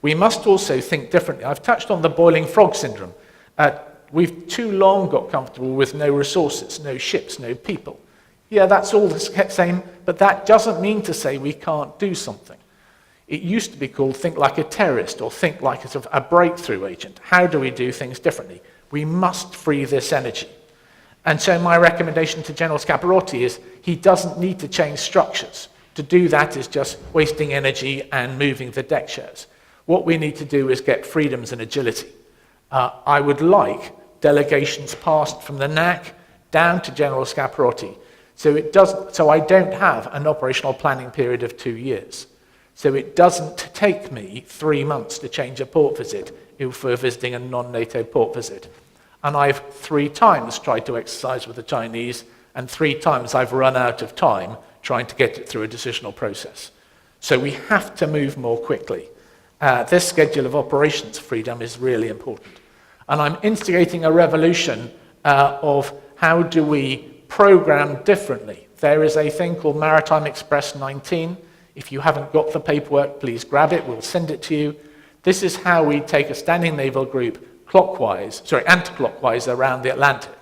We must also think differently. I've touched on the boiling frog syndrome. We've too long got comfortable with no resources, no ships, no people. Yeah, that's all the same, but that doesn't mean to say we can't do something. It used to be called think like a terrorist or think like a breakthrough agent. How do we do things differently? We must free this energy. And so my recommendation to General Scaparotti is he doesn't need to change structures. To do that is just wasting energy and moving the deck chairs. What we need to do is get freedoms and agility. I would like delegations passed from the NAC down to General Scaparotti, so I don't have an operational planning period of 2 years. So it doesn't take me 3 months to change a port visit if we're visiting a non-NATO port visit. And I've 3 times tried to exercise with the Chinese, and 3 times I've run out of time trying to get it through a decisional process. So we have to move more quickly. This schedule of operations freedom is really important. And I'm instigating a revolution of how do we program differently. There is a thing called Maritime Express 19. If you haven't got the paperwork, please grab it. We'll send it to you. This is how we take a standing naval group anti-clockwise around the Atlantic.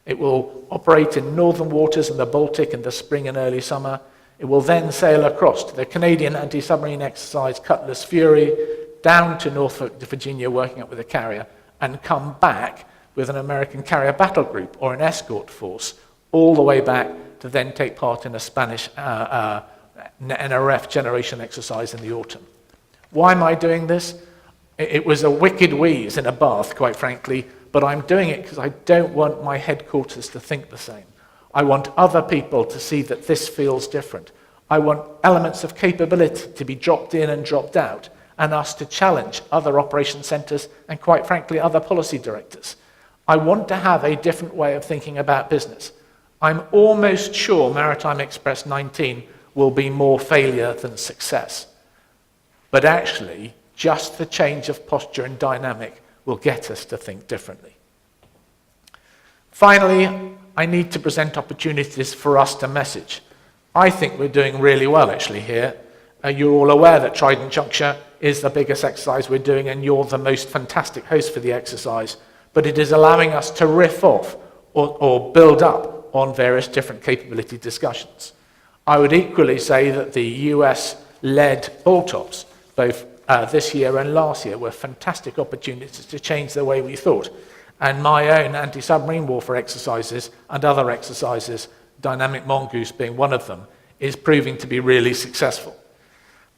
It will operate in northern waters in the Baltic in the spring and early summer. It will then sail across to the Canadian anti-submarine exercise Cutlass Fury, down to Norfolk, Virginia, working up with a carrier, and come back with an American carrier battle group or an escort force, all the way back to then take part in a Spanish NRF generation exercise in the autumn. Why am I doing this? It was a wicked wheeze in a bath, quite frankly, but I'm doing it because I don't want my headquarters to think the same. I want other people to see that this feels different. I want elements of capability to be dropped in and dropped out, and us to challenge other operation centres and, quite frankly, other policy directors. I want to have a different way of thinking about business. I'm almost sure Maritime Express 19 will be more failure than success. But actually, just the change of posture and dynamic will get us to think differently. Finally, I need to present opportunities for us to message. I think we're doing really well, actually, here. You're all aware that Trident Juncture is the biggest exercise we're doing, and you're the most fantastic host for the exercise. But it is allowing us to riff off or build up on various different capability discussions. I would equally say that the US-led BOLTOPs, both this year and last year, were fantastic opportunities to change the way we thought. And my own anti-submarine warfare exercises and other exercises, Dynamic Mongoose being one of them, is proving to be really successful.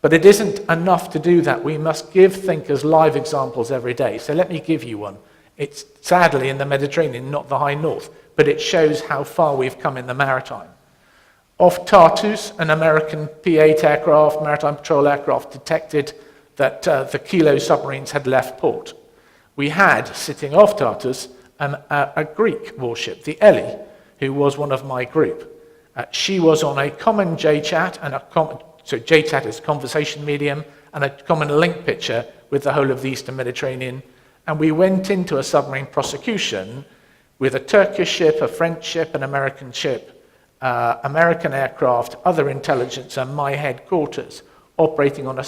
But it isn't enough to do that. We must give thinkers live examples every day. So let me give you one. It's sadly in the Mediterranean, not the High North, but it shows how far we've come in the maritime. Off Tartus, an American P-8 aircraft, maritime patrol aircraft, detected that the Kilo submarines had left port. We had, sitting off Tartus, a Greek warship, the Eli, who was one of my group. She was on a common JChat, so JChat is conversation medium, and a common link picture with the whole of the Eastern Mediterranean. And we went into a submarine prosecution with a Turkish ship, a French ship, an American ship, American aircraft, other intelligence, and my headquarters, operating on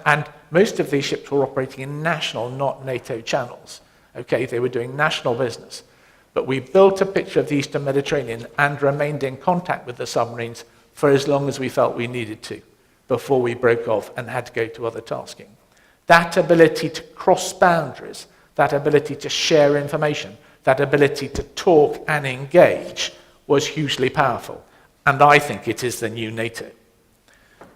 and most of these ships were operating in national, not NATO channels. Okay, they were doing national business. But we built a picture of the Eastern Mediterranean and remained in contact with the submarines for as long as we felt we needed to, before we broke off and had to go to other tasking. That ability to cross boundaries, that ability to share information, that ability to talk and engage was hugely powerful. And I think it is the new NATO.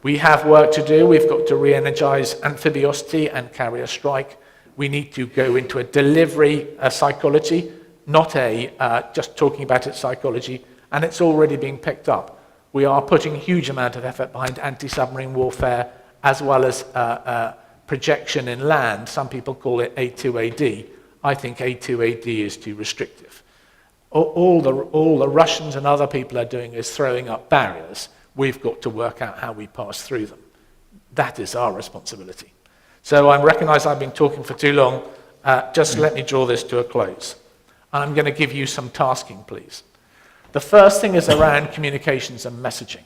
We have work to do. We've got to re-energize amphibiosity and carrier strike. We need to go into a delivery psychology, not just talking about its psychology, and it's already being picked up. We are putting a huge amount of effort behind anti-submarine warfare, as well as projection in land. Some people call it A2AD. I think A2AD is too restrictive. All the Russians and other people are doing is throwing up barriers. We've got to work out how we pass through them. That is our responsibility. So I recognize I've been talking for too long. Just let me draw this to a close. I'm going to give you some tasking, please. The first thing is around communications and messaging.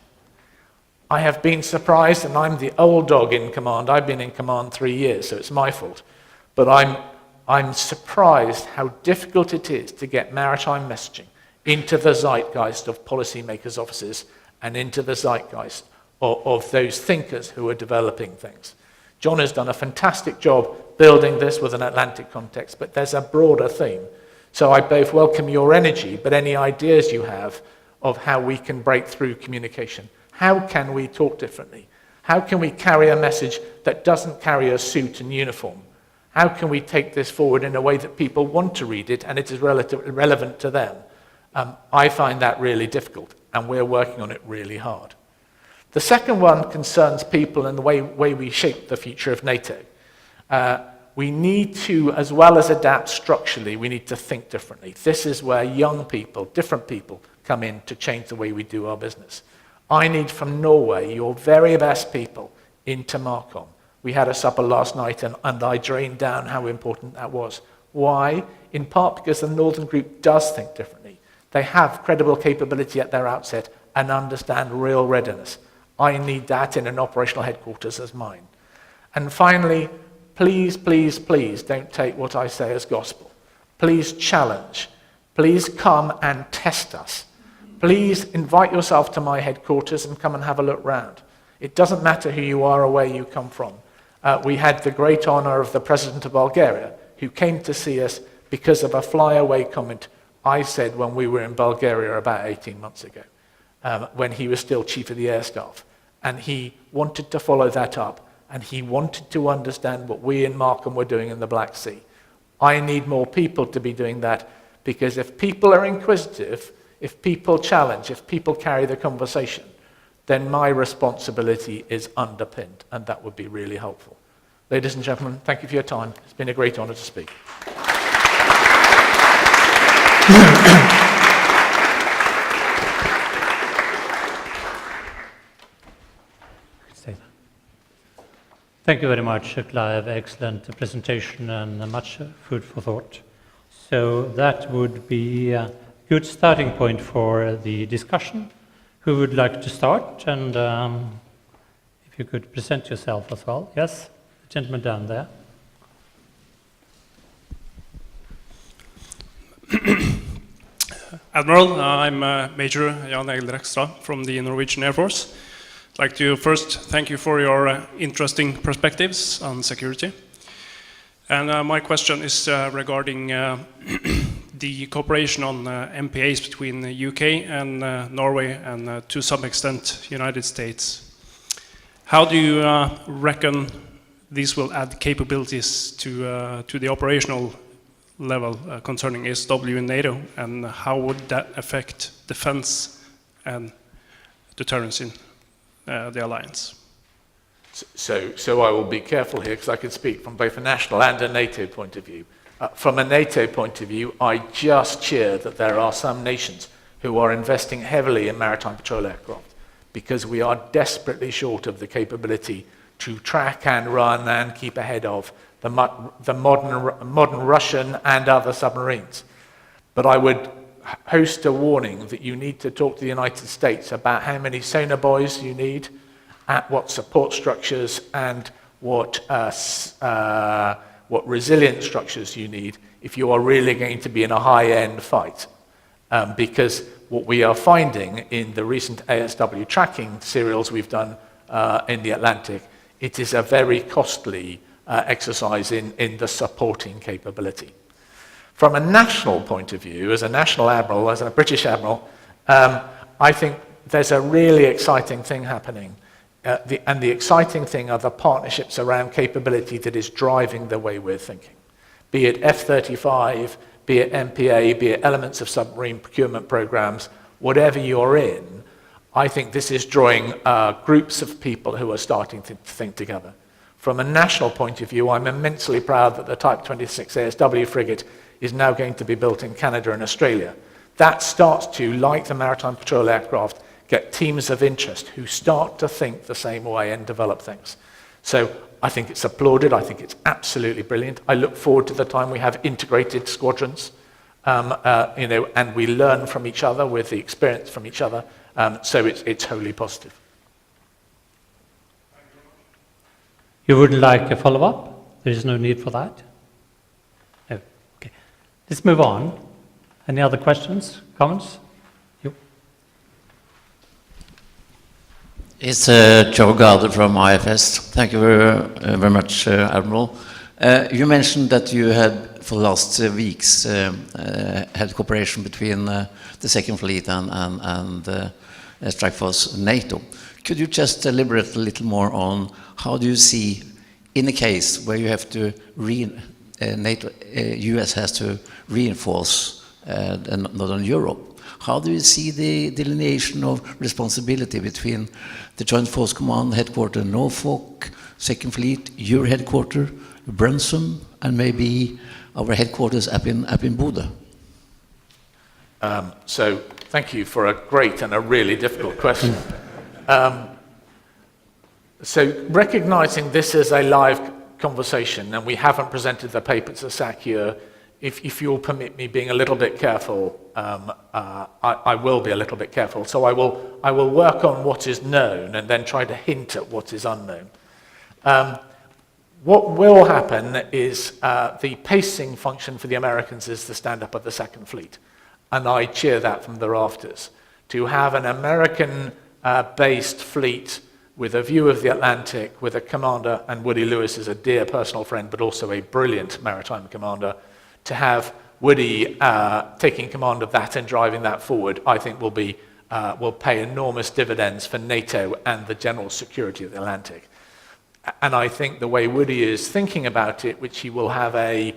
I have been surprised, and I'm the old dog in command. I've been in command 3 years, so it's my fault. But I'm surprised how difficult it is to get maritime messaging into the zeitgeist of policymakers' offices and into the zeitgeist of those thinkers who are developing things. John has done a fantastic job building this with an Atlantic context, but there's a broader theme. So I both welcome your energy, but any ideas you have of how we can break through communication. How can we talk differently? How can we carry a message that doesn't carry a suit and uniform? How can we take this forward in a way that people want to read it and it is relevant to them? I find that really difficult, and we're working on it really hard. The second one concerns people and the way we shape the future of NATO. we need to, as well as adapt structurally, we need to think differently. This is where young people, different people, come in to change the way we do our business. I need from Norway your very best people into Marcom. We had a supper last night and I drained down how important that was. Why? In part because the Northern Group does think differently. They have credible capability at their outset and understand real readiness. I need that in an operational headquarters as mine. And finally, please, please, please don't take what I say as gospel. Please challenge. Please come and test us. Please invite yourself to my headquarters and come and have a look round. It doesn't matter who you are or where you come from. We had the great honor of the President of Bulgaria, who came to see us because of a flyaway comment I said when we were in Bulgaria about 18 months ago, when he was still Chief of the Air Staff. And he wanted to follow that up, and he wanted to understand what we in Markham were doing in the Black Sea. I need more people to be doing that, because if people are inquisitive, if people challenge, if people carry the conversation, then my responsibility is underpinned, and that would be really helpful. Ladies and gentlemen, thank you for your time. It's been a great honor to speak. Thank you very much, Clive. Excellent presentation and much food for thought. So that would be a good starting point for the discussion. Who would like to start? And if you could present yourself as well. Yes, the gentleman down there. Admiral, I'm Major Jan Egil Rekstad from the Norwegian Air Force. I'd like to first thank you for your interesting perspectives on security. And my question is regarding the cooperation on MPAs between the UK and Norway and to some extent United States. How do you reckon these will add capabilities to the operational level concerning SW in NATO, and how would that affect defense and deterrence in the alliance? So I will be careful here, because I can speak from both a national and a NATO point of view. From a NATO point of view, I just cheer that there are some nations who are investing heavily in maritime patrol aircraft, because we are desperately short of the capability to track and run and keep ahead of the modern Russian and other submarines. But I would host a warning that you need to talk to the United States about how many sonar buoys you need, at what support structures, and what resilient structures you need if you are really going to be in a high-end fight. Because what we are finding in the recent ASW tracking serials we've done in the Atlantic, it is a very costly exercise in the supporting capability. From a national point of view, as a national admiral, as a British admiral, I think there's a really exciting thing happening. And the exciting thing are the partnerships around capability that is driving the way we're thinking. Be it F-35, be it MPA, be it elements of submarine procurement programs, whatever you're in, I think this is drawing groups of people who are starting to think together. From a national point of view, I'm immensely proud that the Type 26 ASW frigate is now going to be built in Canada and Australia. That starts to, like the maritime patrol aircraft, get teams of interest who start to think the same way and develop things. So I think it's applauded. I think it's absolutely brilliant. I look forward to the time we have integrated squadrons, and we learn from each other with the experience from each other. So it's wholly positive. You wouldn't like a follow-up? There is no need for that? No. Okay. Let's move on. Any other questions, comments? You. It's Joe Garder from IFS. Thank you very much, Admiral. You mentioned that you had, for the last weeks, had cooperation between the Second Fleet and Strike Force NATO. Could you just elaborate a little more on how do you see, in a case where you have to NATO, US has to reinforce Northern Europe, how do you see the delineation of responsibility between the Joint Force Command headquarters Norfolk, Second Fleet, your headquarters, Brønnøysund, and maybe our headquarters up in Bodø? So thank you for a great and a really difficult question. So recognizing this is a live conversation and we haven't presented the paper to SACIR, if you'll permit me being a little bit careful, I will be a little bit careful. So I will work on what is known and then try to hint at what is unknown. What will happen is the pacing function for the Americans is the stand-up of the Second Fleet. And I cheer that from the rafters. To have an American-based fleet with a view of the Atlantic, with a commander, and Woody Lewis is a dear personal friend, but also a brilliant maritime commander, to have Woody taking command of that and driving that forward, I think will pay enormous dividends for NATO and the general security of the Atlantic. And I think the way Woody is thinking about it, which he will have a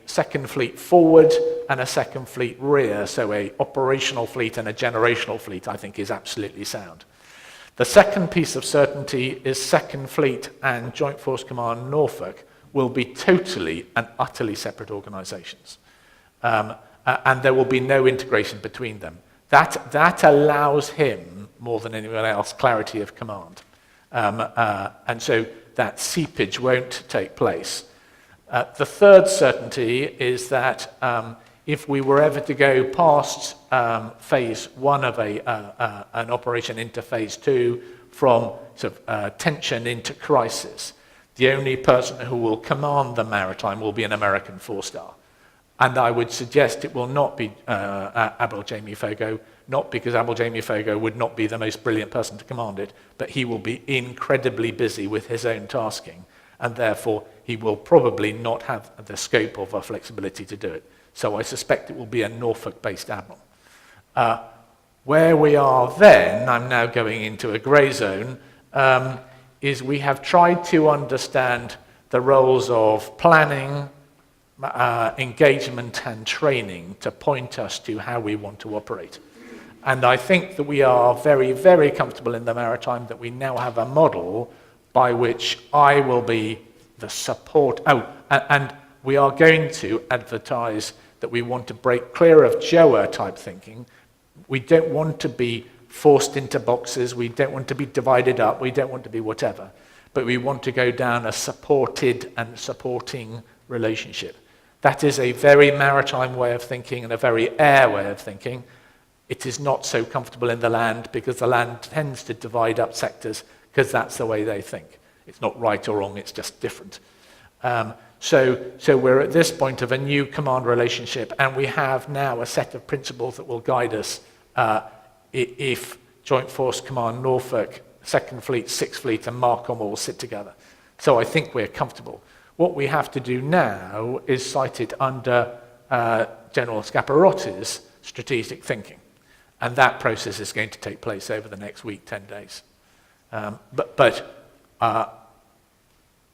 second fleet forward and a second fleet rear, so a operational fleet and a generational fleet, I think is absolutely sound. The second piece of certainty is Second Fleet and Joint Force Command Norfolk will be totally and utterly separate organizations. And there will be no integration between them. That allows him, more than anyone else, clarity of command. And so that seepage won't take place. The third certainty is that if we were ever to go past phase one of an operation into phase two, from sort of tension into crisis, the only person who will command the maritime will be an American four-star. And I would suggest it will not be Admiral Jamie Fogo, not because Admiral Jamie Fogo would not be the most brilliant person to command it, but he will be incredibly busy with his own tasking, and therefore he will probably not have the scope of or flexibility to do it. So I suspect it will be a Norfolk-based admiral. Where we are then, I'm now going into a grey zone, is we have tried to understand the roles of planning, engagement and training to point us to how we want to operate. And I think that we are very, very comfortable in the maritime that we now have a model by which I will be the support. And we are going to advertise that we want to break clear of JOA type thinking. We don't want to be forced into boxes. We don't want to be divided up. We don't want to be whatever. But we want to go down a supported and supporting relationship. That is a very maritime way of thinking and a very air way of thinking. It is not so comfortable in the land because the land tends to divide up sectors because that's the way they think. It's not right or wrong, it's just different. So we're at this point of a new command relationship, and we have now a set of principles that will guide us if Joint Force Command Norfolk, Second Fleet, Sixth Fleet, and Markham all sit together. So I think we're comfortable. What we have to do now is cite it under General Scaparotti's strategic thinking. And that process is going to take place over the next week, 10 days.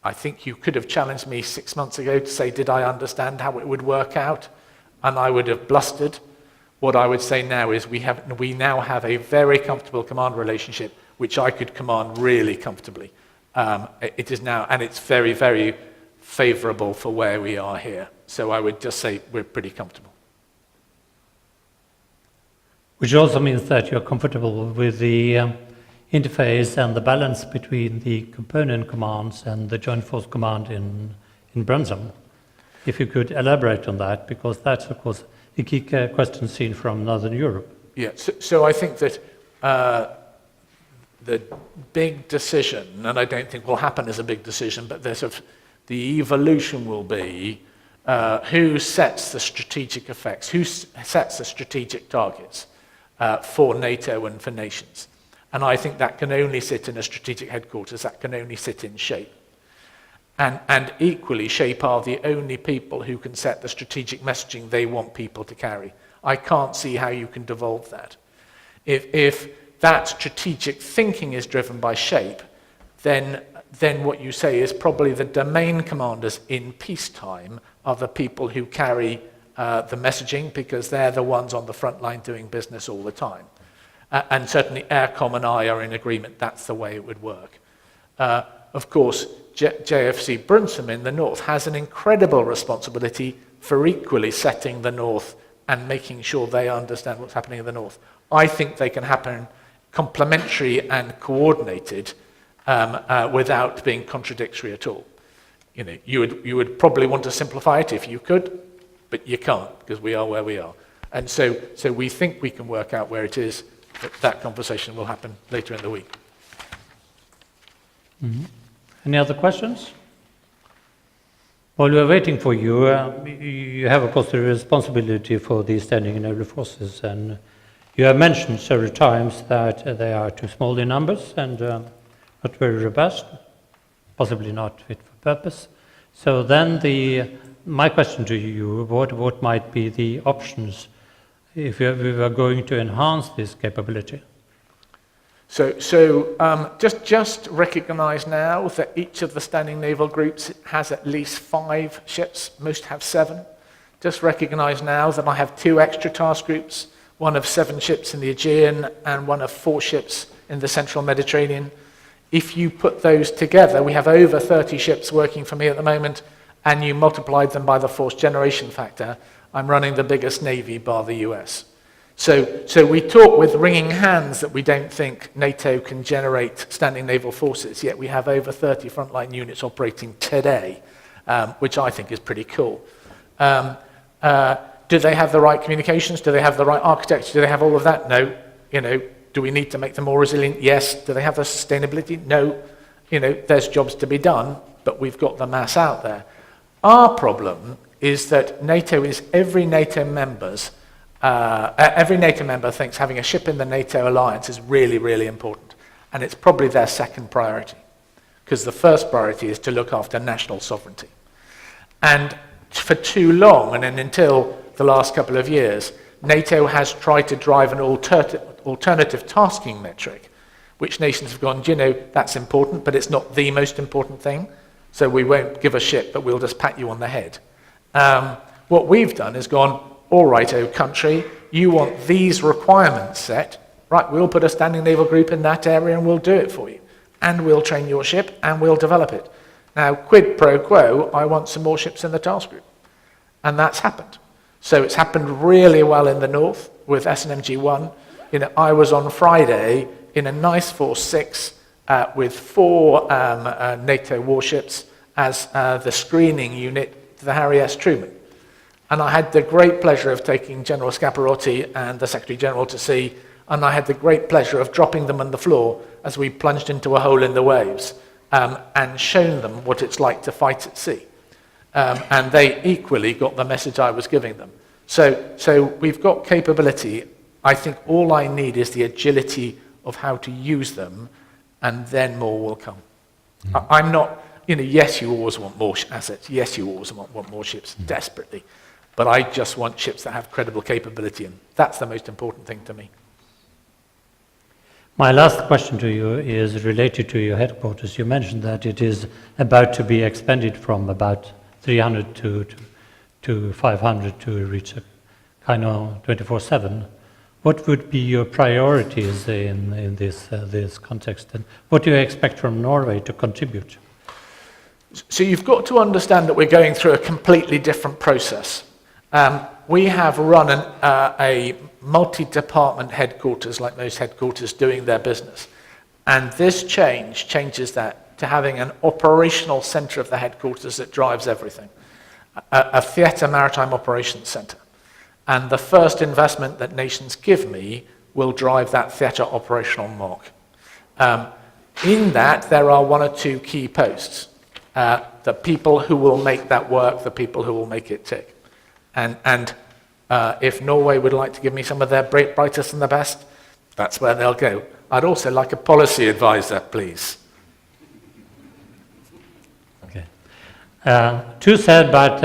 I think you could have challenged me 6 months ago to say, did I understand how it would work out? And I would have blustered. What I would say now is we now have a very comfortable command relationship, which I could command really comfortably. It is now, and it's very, very favorable for where we are here. So I would just say we're pretty comfortable. Which also means that you're comfortable with the interface and the balance between the component commands and the Joint Force Command in Brønnøysund. If you could elaborate on that, because that's, of course, a key question seen from Northern Europe. Yeah, so I think that the big decision, and I don't think will happen as a big decision, but the evolution will be who sets the strategic effects, who sets the strategic targets for NATO and for nations. And I think that can only sit in a strategic headquarters, that can only sit in SHAPE. And equally, SHAPE are the only people who can set the strategic messaging they want people to carry. I can't see how you can devolve that. If that strategic thinking is driven by SHAPE, then what you say is probably the domain commanders in peacetime are the people who carry the messaging because they're the ones on the front line doing business all the time. And certainly Aircom and I are in agreement that's the way it would work. Of course, JFC Brunsum in the north has an incredible responsibility for equally setting the north and making sure they understand what's happening in the north. I think they can happen complementary and coordinated without being contradictory at all. You know, you would probably want to simplify it if you could, but you can't because we are where we are. And so we think we can work out where it is. That conversation will happen later in the week. Mm-hmm. Any other questions? While we are waiting for you, you have, of course, the responsibility for the standing naval forces, and you have mentioned several times that they are too small in numbers and not very robust, possibly not fit for purpose. So then my question to you, what might be the options if we were going to enhance this capability? Just recognise now that each of the standing naval groups has at least 5 ships, most have 7. Just recognise now that I have 2 extra task groups, one of 7 ships in the Aegean and one of 4 ships in the central Mediterranean. If you put those together, we have over 30 ships working for me at the moment, and you multiplied them by the force generation factor, I'm running the biggest navy bar the US. So we talk with wringing hands that we don't think NATO can generate standing naval forces, yet we have over 30 frontline units operating today, which I think is pretty cool. Do they have the right communications? Do they have the right architecture? Do they have all of that? No. You know, do we need to make them more resilient? Yes. Do they have the sustainability? No. You know, there's jobs to be done, but we've got the mass out there. Our problem is that every NATO member thinks having a ship in the NATO alliance is really, really important. And it's probably their second priority, because the first priority is to look after national sovereignty. And for too long, and until the last couple of years, NATO has tried to drive an alternative tasking metric, which nations have gone, you know, that's important, but it's not the most important thing. So we won't give a ship, but we'll just pat you on the head. What we've done is gone, all right, oh country, you want these requirements set, right, we'll put a standing naval group in that area and we'll do it for you. And we'll train your ship and we'll develop it. Now, quid pro quo, I want some more ships in the task group. And that's happened. So it's happened really well in the north with SNMG-1. You know, I was on Friday in a nice Force 6 with 4 NATO warships as the screening unit to the Harry S. Truman. And I had the great pleasure of taking General Scaparotti and the Secretary General to sea, and I had the great pleasure of dropping them on the floor as we plunged into a hole in the waves and shown them what it's like to fight at sea. And they equally got the message I was giving them. So we've got capability. I think all I need is the agility of how to use them, and then more will come. I'm not, you know, yes, you always want more assets. Yes, you always want more ships, desperately. But I just want ships that have credible capability, and that's the most important thing to me. My last question to you is related to your headquarters. You mentioned that it is about to be expanded from about 300 to 500 to reach a kind of 24/7. What would be your priorities in this context, and what do you expect from Norway to contribute? So you've got to understand that we're going through a completely different process. We have run a multi-department headquarters, like most headquarters, doing their business. And this changes that to having an operational centre of the headquarters that drives everything. A theatre maritime operations centre. And the first investment that nations give me will drive that theatre operational mark. In that, there are 1 or 2 key posts. The people who will make that work, the people who will make it tick. And if Norway would like to give me some of their brightest and the best, that's where they'll go. I'd also like a policy advisor, please. Okay. Too sad, but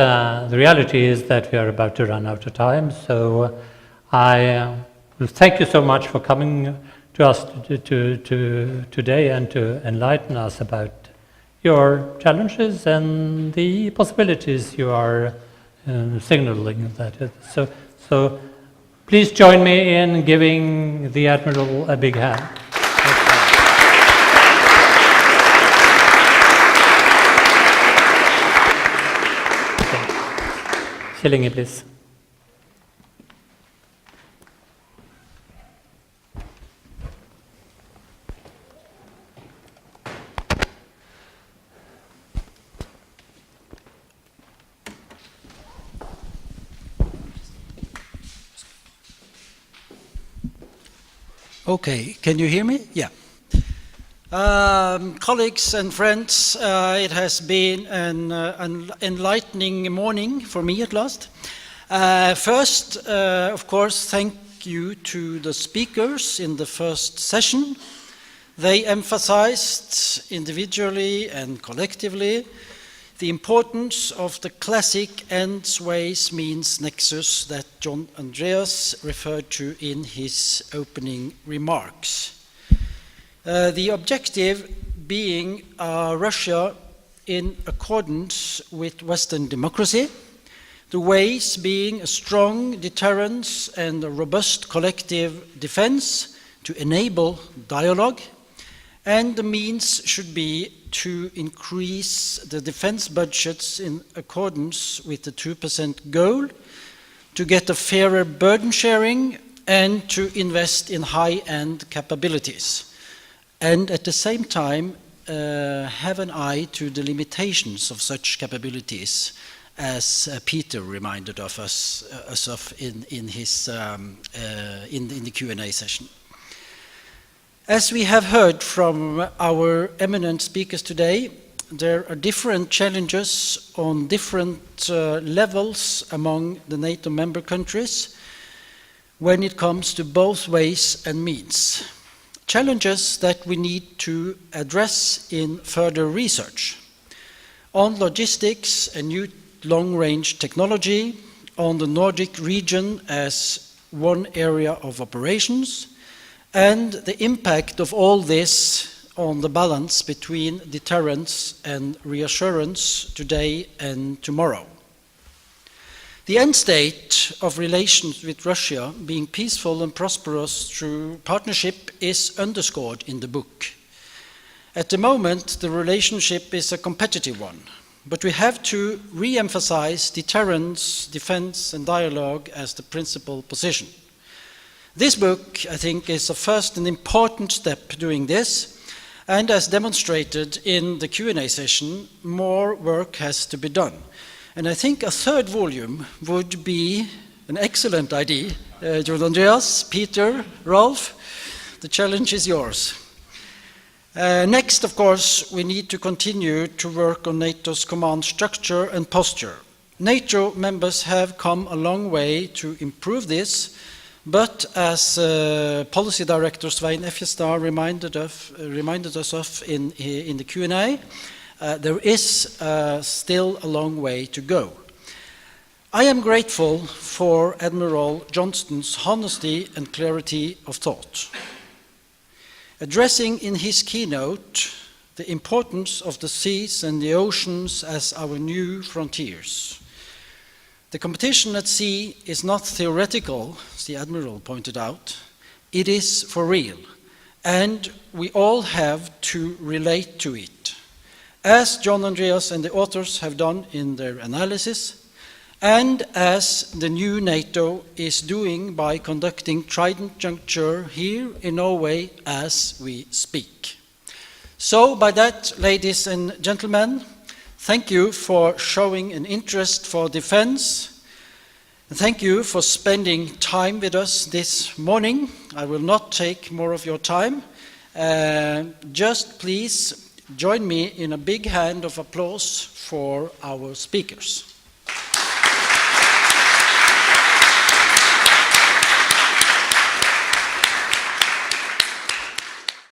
the reality is that we are about to run out of time. So I will thank you so much for coming to us today and to enlighten us about your challenges and the possibilities you are signaling that. So please join me in giving the Admiral a big hand. Kjell Inge, please. Okay, can you hear me? Yeah. Colleagues and friends, it has been an enlightening morning for me at last. First, of course, thank you to the speakers in the first session. They emphasized individually and collectively the importance of the classic ends, ways, means nexus that John Andreas referred to in his opening remarks. The objective being Russia in accordance with Western democracy, the ways being a strong deterrence and a robust collective defense to enable dialogue, and the means should be to increase the defense budgets in accordance with the 2% goal, to get a fairer burden sharing, and to invest in high-end capabilities. And at the same time, have an eye to the limitations of such capabilities, as Peter reminded of us of in the Q&A session. As we have heard from our eminent speakers today, there are different challenges on different levels among the NATO member countries when it comes to both ways and means. Challenges that we need to address in further research on logistics and new long-range technology, on the Nordic region as one area of operations, and the impact of all this on the balance between deterrence and reassurance today and tomorrow. The end state of relations with Russia being peaceful and prosperous through partnership is underscored in the book. At the moment, the relationship is a competitive one, but we have to re-emphasize deterrence, defense, and dialogue as the principal position. This book, I think, is a first and important step doing this, and as demonstrated in the Q&A session, more work has to be done. And I think a third volume would be an excellent idea. John Andreas, Peter, Rolf, the challenge is yours. Next, of course, we need to continue to work on NATO's command structure and posture. NATO members have come a long way to improve this, but as Policy Director Svein Efjestad reminded us of in the Q&A, there is still a long way to go. I am grateful for Admiral Johnstone's honesty and clarity of thought. Addressing in his keynote the importance of the seas and the oceans as our new frontiers. The competition at sea is not theoretical, as the Admiral pointed out, it is for real, and we all have to relate to it, as John Andreas and the authors have done in their analysis, and as the new NATO is doing by conducting Trident Juncture here in Norway as we speak. So by that, ladies and gentlemen, thank you for showing an interest for defense. And thank you for spending time with us this morning. I will not take more of your time. Just please join me in a big hand of applause for our speakers.